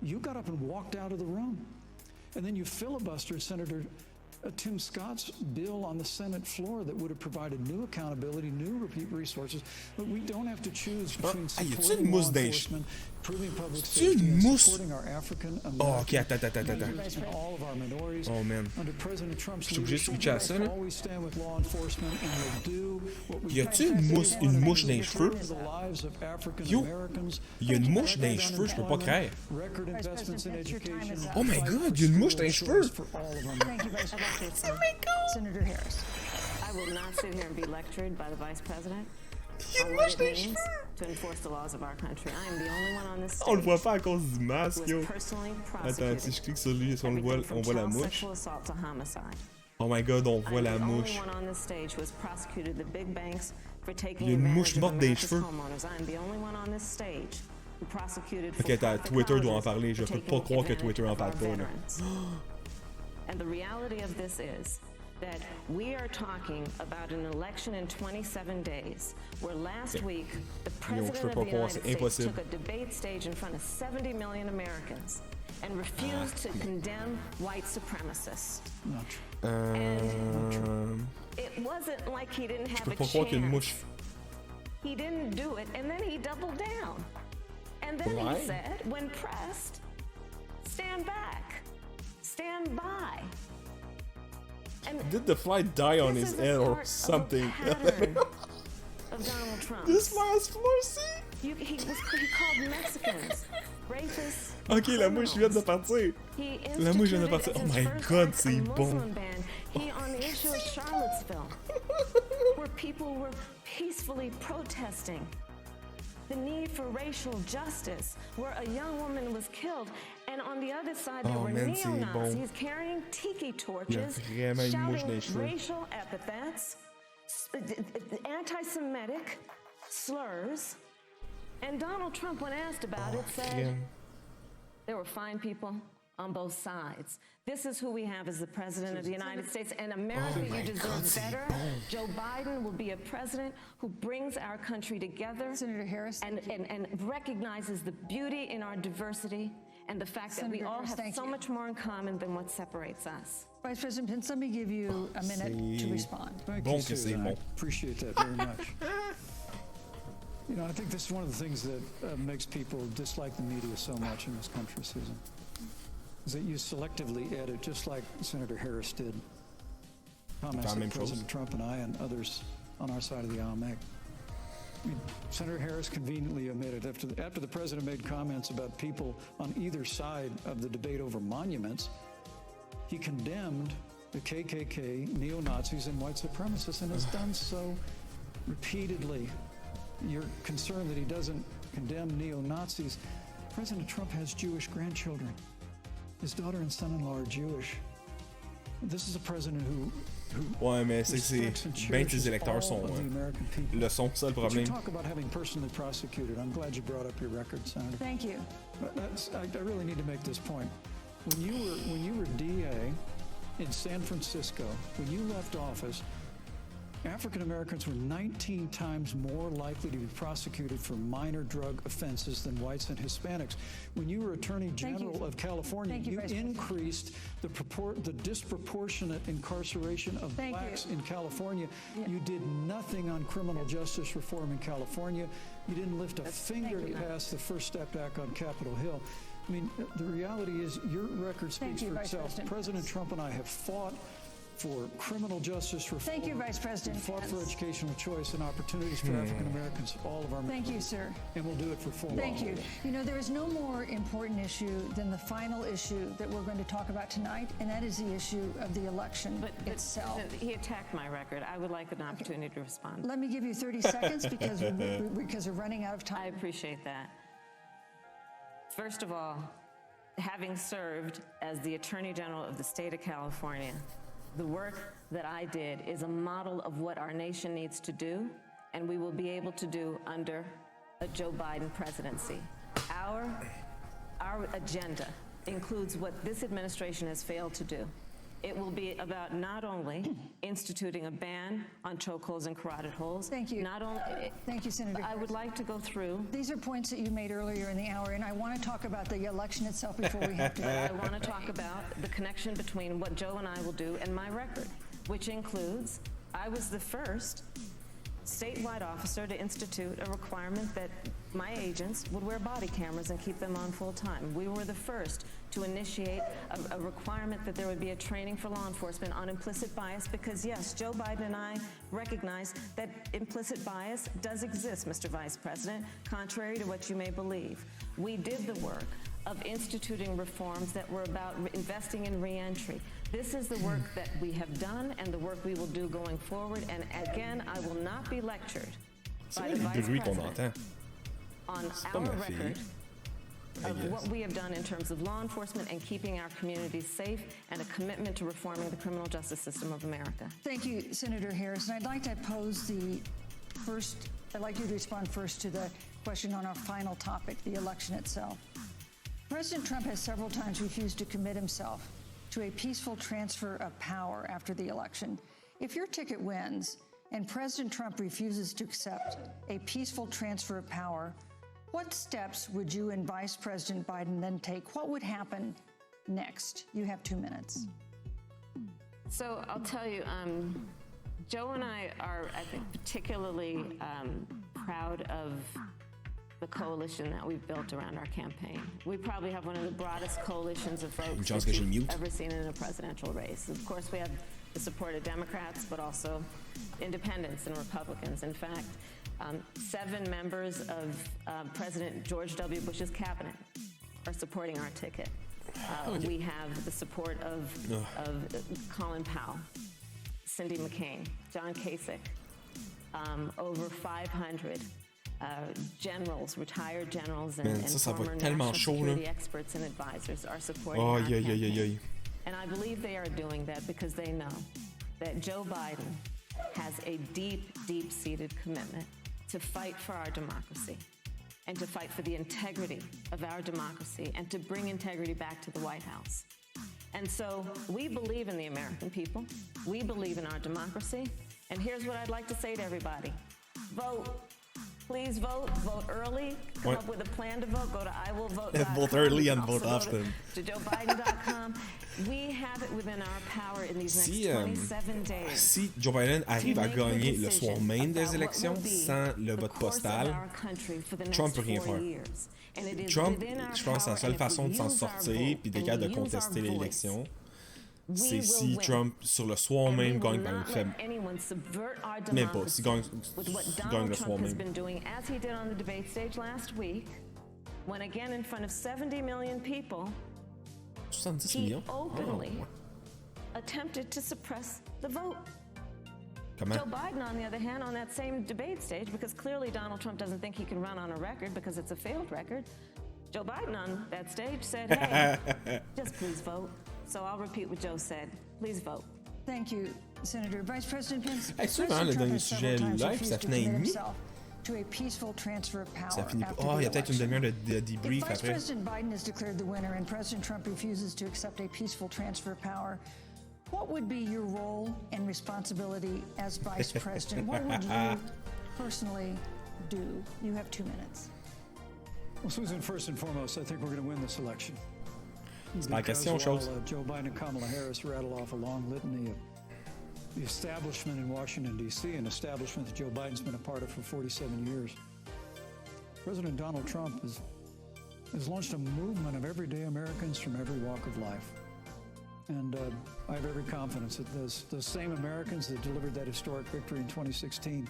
you got up and walked out of the room. And then you filibustered Senator Tim Scott's bill on the Senate floor that would have provided new accountability, new resources, but we don't have to choose between supporting law enforcement, improving public safety, and supporting our African Americans and all of our minorities. Oh man. Under President Trump's leadership, we'll always stand with law enforcement and we'll do what we Y a-tu une mouche dans les cheveux? Yo, y a une mouche dans les cheveux, je peux pas croire. Oh my god, y a une mouche dans les cheveux! Oh my god! Senator Harris. I will not sit here and be lectured by the Vice President Y a une on mouche what dans it les means cheveux! to enforce the laws of our country. I am the only one on this stage On le voit pas à cause du masque, who yo. was personally Attends, si je prosecuted. clique sur lui, on le voit, Everything on from voit la child mouche. sexual assault to homicide. Oh my god, on voit la I'm the mouche. only one on this stage who has prosecuted the big banks for taking Il y a une mouche advantage of morte des America's cheveux. homeowners. I am the only one on this stage who prosecuted Ok, for-profit Twitter doit en colleges parler. Je for peux taking pas croire que advantage Twitter en of parle our pas, là. veterans. And the reality of this is that we are talking about an election in 27 days, where last week the President of the United States took a debate stage in front of 70 million Americans and refused to condemn white supremacists. And it wasn't like he didn't have a chance. He didn't do it, and then he doubled down. And then Why? he said, when pressed, stand back, stand by. And Did the fly die on this his is a head or part of a something? pattern of Donald Trump. This fly's flossy. He called Mexicans rapists. Ok, la mouche vient de partir. He La mouche vient de instituted partir. as Oh his my first god, act c'est a bon. Muslim ban. He, on the issue of Charlottesville, where people were peacefully protesting the need for racial justice, where a young woman was killed, and on the other side there Oh, were man, c'est neo-Nazis bon. carrying tiki torches, Il y a vraiment une mouche dans les shouting cheveux. racial epithets, anti-Semitic slurs, and Donald Trump, when asked about it, said, Crème. there were fine people on both sides. This is who we have as the President of the United States. And America, Oh my you deserve God, c'est better. bon. Joe Biden will be a president who brings our country together Senator Harris, and recognizes the beauty in our diversity and the fact that we Senator all Harris, have thank so you. much more in common than what separates us. Vice President Pence, let me give you a minute to C'est respond. Thank bon you, que c'est Susan. bon. I appreciate that very much. You know, I think this is one of the things that makes people dislike the media so much in this country, Susan, is that you selectively edit, just like Senator Harris did, comments Quand même that President Trump and I and others on our side of the aisle make. I mean, Senator Harris conveniently omitted, after the president made comments about people on either side of the debate over monuments, he condemned the KKK, neo-Nazis, and white supremacists, and has done so repeatedly. You're concerned that he doesn't condemn neo-Nazis. President Trump has Jewish grandchildren. His daughter and son-in-law are Jewish. This is a president who Ouais, mais c'est respects and ben cherishes tes électeurs all sont of the American people. le son ça le But you problème. talk about having personally prosecuted. I'm glad you brought up your record, Senator. Thank you. But I really need to make this point. When you were DA in San Francisco, when you left office, African Americans were 19 times more likely to be prosecuted for minor drug offenses than whites and Hispanics. When you were Attorney General of California, Thank you, you Vice President. increased the disproportionate incarceration of Thank blacks you. in California. You did nothing on criminal justice reform in California. You didn't lift a finger to pass the First Step Act on Capitol Hill. I mean, the reality is your record Thank speaks you, for Vice itself. President. President Trump and I have fought for criminal justice reform. Thank you, Vice President We fought for Pence. educational choice and opportunities for African Americans, all of our Thank you, members. sir. And we'll do it for full. Thank you. You know, there is no more important issue than the final issue that we're going to talk about tonight, and that is the issue of the election itself. He attacked my record. I would like an opportunity to respond. Let me give you 30 seconds because we're running out of I time. appreciate that. First of all, having served as the Attorney General of the state of California, the work that I did is a model of what our nation needs to do, and we will be able to do under a Joe Biden presidency. Our agenda includes what this administration has failed to do. It will be about not only instituting a ban on chokeholds and carotid holes. Thank you. Not only. Thank you, Senator. I would like to go through. These are points that you made earlier in the hour, and I want to talk about the election itself before we have to. I want to talk about the connection between what Joe and I will do and my record, which includes I was the first statewide officer to institute a requirement that my agents would wear body cameras and keep them on full time. We were the first to initiate a requirement that there would be a training for law enforcement on implicit bias because, yes, Joe Biden and I recognize that implicit bias does exist, Mr. Vice President, contrary to what you may believe. We did the work of instituting reforms that were about investing in reentry. This is the work that we have done and the work we will do going forward. And again, I will not be lectured by the Vice bruit qu'on President entend. on pas our ma record I of guess. what we have done in terms of law enforcement and keeping our communities safe and a commitment to reforming the criminal justice system of America. Thank you, Senator Harris. And I'd like to pose I'd like you to respond first to the question on our final topic, the election itself. President Trump has several times refused to commit himself to a peaceful transfer of power after the election. If your ticket wins and President Trump refuses to accept a peaceful transfer of power, what steps would you and Vice President Biden then take? What would happen next? You have 2 minutes. So I'll tell you, Joe and I are, I think, particularly proud of the coalition that we've built around our campaign. We probably have one of the broadest coalitions of folks that you've ever seen in a presidential race. Of course, we have the support of Democrats, but also independents and Republicans. In fact, 7 members of President George W. Bush's cabinet are supporting our ticket. We have the support of Colin Powell, Cindy McCain, John Kasich, over 500 generals, retired generals, and former national security experts and advisors are supporting our campaign. And I believe they are doing that because they know that Joe Biden has a deep, deep-seated commitment to fight for our democracy and to fight for the integrity of our democracy and to bring integrity back to the White House. And so we believe in the American people. We believe in our democracy. And here's what I'd like to say to everybody. Vote. Please vote. Vote early. Come up with a plan to vote. Go to iwillvote.com. Vote early and vote often. To joebiden.com. We have it within our power in these next 27 days. Si Joe Biden arrive à gagner le soir même des élections sans le vote postal, Trump peut rien faire. Trump, je pense, la seule façon de s'en sortir puis d'être capable de contester l'élection, c'est si Trump, sur le soir même, gagne par une faible. Même pas, s'il gagne le soir même. As he did on the debate stage last week, when again in front of 70 million people, 70 he millions? openly attempted to suppress the vote. Comment? Joe Biden, on the other hand, on that same debate stage, because clearly Donald Trump doesn't think he can run on a record because it's a failed record, Joe Biden on that stage said, hey, just please vote. So I'll repeat what Joe said. Please vote. Thank you, Senator. Vice President Pence. Hey, souvent, le dernier sujet live, ça finit à demi. To a peaceful transfer of power. Ça finit pas. Oh, il y a peut-être une demi-heure de debrief après. If après. Vice President Biden is declared the winner and President Trump refuses to accept a peaceful transfer of power, what would be your role and responsibility as Vice President? What would you personally do? You have 2 minutes. Well, Susan, first and foremost, I think we're going to win this election. C'est pas la question, chose. Joe Biden and Kamala Harris rattle off a long litany of the establishment in Washington, D.C., an establishment that Joe Biden's been a part of for 47 years. President Donald Trump has launched a movement of everyday Americans from every walk of life. And I have every confidence that those same Americans that delivered that historic victory in 2016,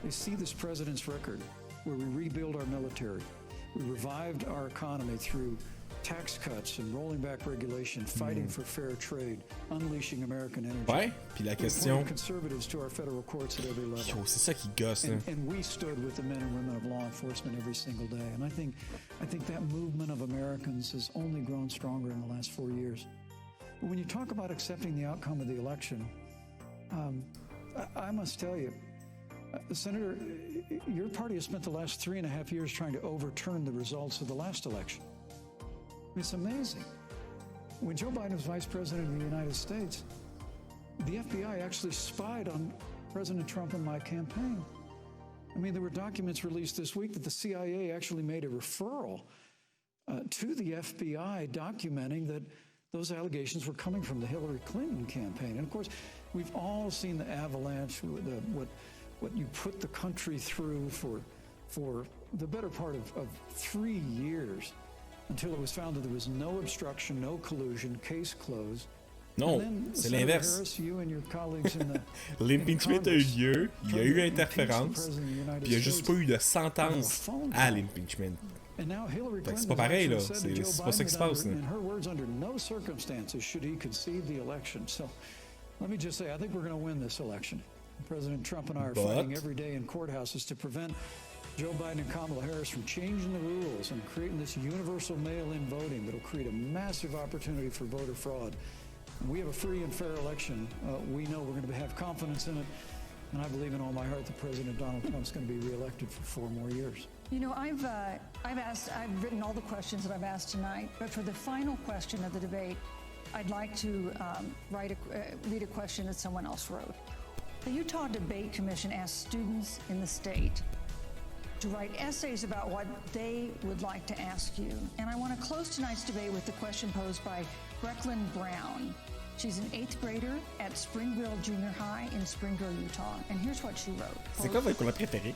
they see this president's record where we rebuild our military, we revived our economy through tax cuts and rolling back regulation, fighting for fair trade, unleashing American energy. Ouais, puis la question. Conservatives to our federal courts at every level. Yo, c'est ça qui gosse, hein. And we stood with the men and women of law enforcement every single day. And I think that movement of Americans has only grown stronger in the last 4 years. But when you talk about accepting the outcome of the election, I must tell you, Senator, your party has spent the last 3.5 years trying to overturn the results of the last election. It's amazing. When Joe Biden was Vice President of the United States, the FBI actually spied on President Trump and my campaign. I mean, there were documents released this week that the CIA actually made a referral to the FBI documenting that those allegations were coming from the Hillary Clinton campaign. And of course, we've all seen the avalanche, what you put the country through for the better part of 3 years. Until it was found that there was no obstruction, no collusion, case closed. Non, c'est l'inverse. L'impeachment a eu lieu, il y a eu interférence, puis il n'y a juste pas eu de sentence à l'impeachment. Fait que c'est pas pareil, là. C'est pas ça qui se passe. Là. President Trump and I are fighting every day in courthouses to prevent Joe Biden and Kamala Harris from changing the rules and creating this universal mail-in voting that will create a massive opportunity for voter fraud. We have a free and fair election. We know we're going to have confidence in it, and I believe in all my heart that President Donald Trump's going to be reelected for 4 more years. You know, I've written all the questions that I've asked tonight, but for the final question of the debate, I'd like to read a question that someone else wrote. The Utah Debate Commission asked students in the state to write essays about what they would like to ask you. And I want to close tonight's debate with the question posed by Brecklin Brown. She's an 8th grader at Springville Junior High in Springville, Utah. And here's what she wrote. C'est quoi votre couleur préférée?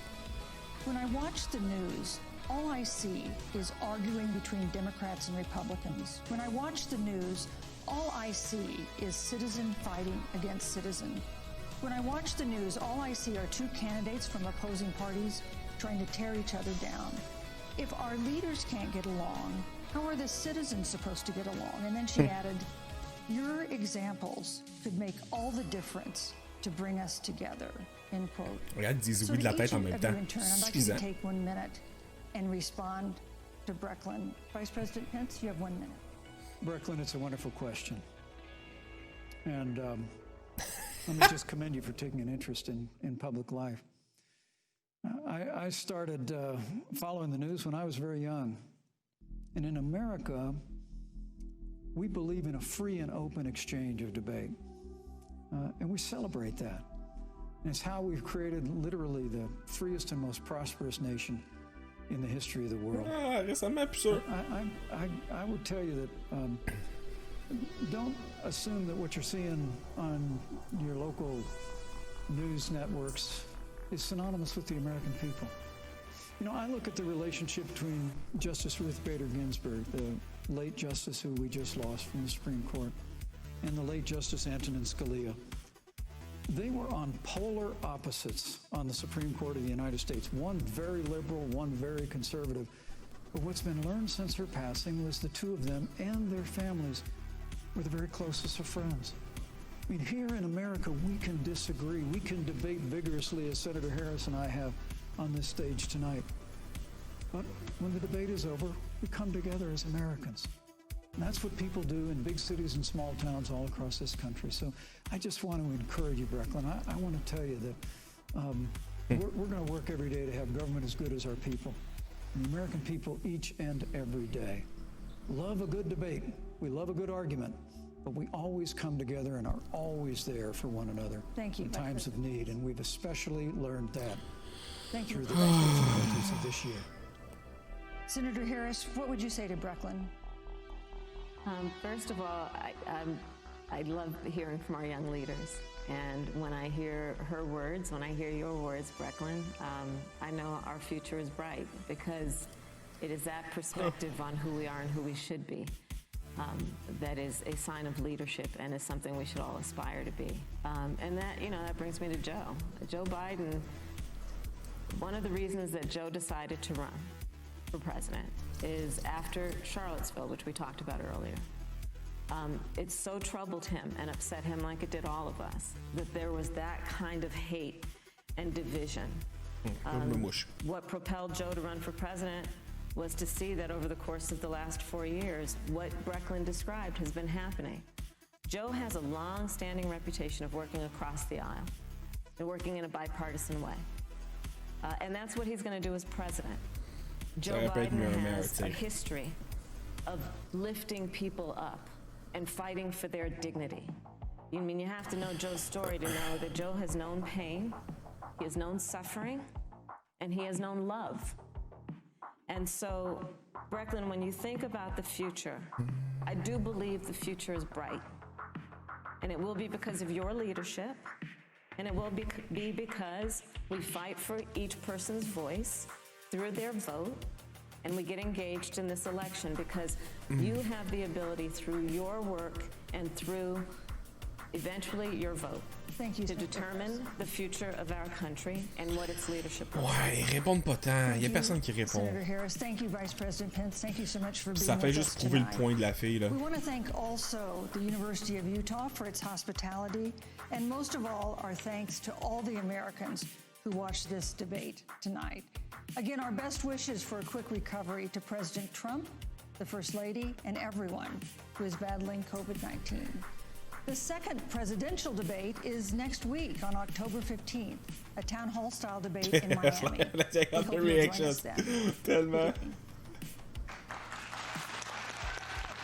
When I watch the news, all I see is arguing between Democrats and Republicans. When I watch the news, all I see is citizen fighting against citizen. When I watch the news, all I see are two candidates from opposing parties trying to tear each other down. If our leaders can't get along, how are the citizens supposed to get along? And then she added, your examples could make all the difference to bring us together, end quote. Regarde, ils disent So oui de la to tête each en of même you temps. in turn, I'd like you to Suffisant. take 1 minute and respond to Brecklin. Vice President Pence, you have 1 minute. Brecklin, it's a wonderful question. And let me just commend you for taking an interest in public life. I started following the news when I was very young. And in America, we believe in a free and open exchange of debate. And we celebrate that. And it's how we've created literally the freest and most prosperous nation in the history of the world. Ah, récemment, plus sûr. I would tell you that don't assume that what you're seeing on your local news networks is synonymous with the American people. You know, I look at the relationship between Justice Ruth Bader Ginsburg, the late justice who we just lost from the Supreme Court, and the late Justice Antonin Scalia. They were on polar opposites on the Supreme Court of the United States, one very liberal, one very conservative. But what's been learned since her passing was the two of them and their families were the very closest of friends. I mean, here in America, we can disagree. We can debate vigorously, as Senator Harris and I have on this stage tonight. But when the debate is over, we come together as Americans. And that's what people do in big cities and small towns all across this country. So I just want to encourage you, Brecklin. I want to tell you that we're going to work every day to have government as good as our people. And the American people each and every day love a good debate. We love a good argument. But we always come together and are always there for one another. Thank you, in times of need. And we've especially learned that Thank you. through the difficulties of this year. Senator Harris, what would you say to Brecklin? First of all, I love hearing from our young leaders. And when I hear her words, when I hear your words, Brecklin, I know our future is bright because it is that perspective on who we are and who we should be. That is a sign of leadership and is something we should all aspire to be. And that, that brings me to Joe. Joe Biden, one of the reasons that Joe decided to run for president is after Charlottesville, which we talked about earlier. It so troubled him and upset him like it did all of us, that there was that kind of hate and division. What propelled Joe to run for president was to see that over the course of the last 4 years, what Brecklin described has been happening. Joe has a long-standing reputation of working across the aisle and working in a bipartisan way. And that's what he's going to do as president. Joe Biden has a history of lifting people up and fighting for their dignity. I mean, you have to know Joe's story to know that Joe has known pain, he has known suffering, and he has known love. And so, Brecklin, when you think about the future, I do believe the future is bright. And it will be because of your leadership, and it will be because we fight for each person's voice through their vote, and we get engaged in this election because you have the ability through your work and through eventually your vote. Thank you, to determine the future of our country and what its leadership will be. Ouais, ils répondent pas tant. Il y a personne qui répond. Senator Harris, thank you, Vice President Pence. Thank you so much for being Ça fait with juste us prouver le tonight. point de la fille, là. We want to thank also the University of Utah for its hospitality, and most of all, our thanks to all the Americans who watched this debate tonight. Again, our best wishes for a quick recovery to President Trump, the First Lady, and everyone who is battling COVID-19. The second presidential debate is next week on October 15th, a town hall style debate in Miami. Check out the reactions. Tellement.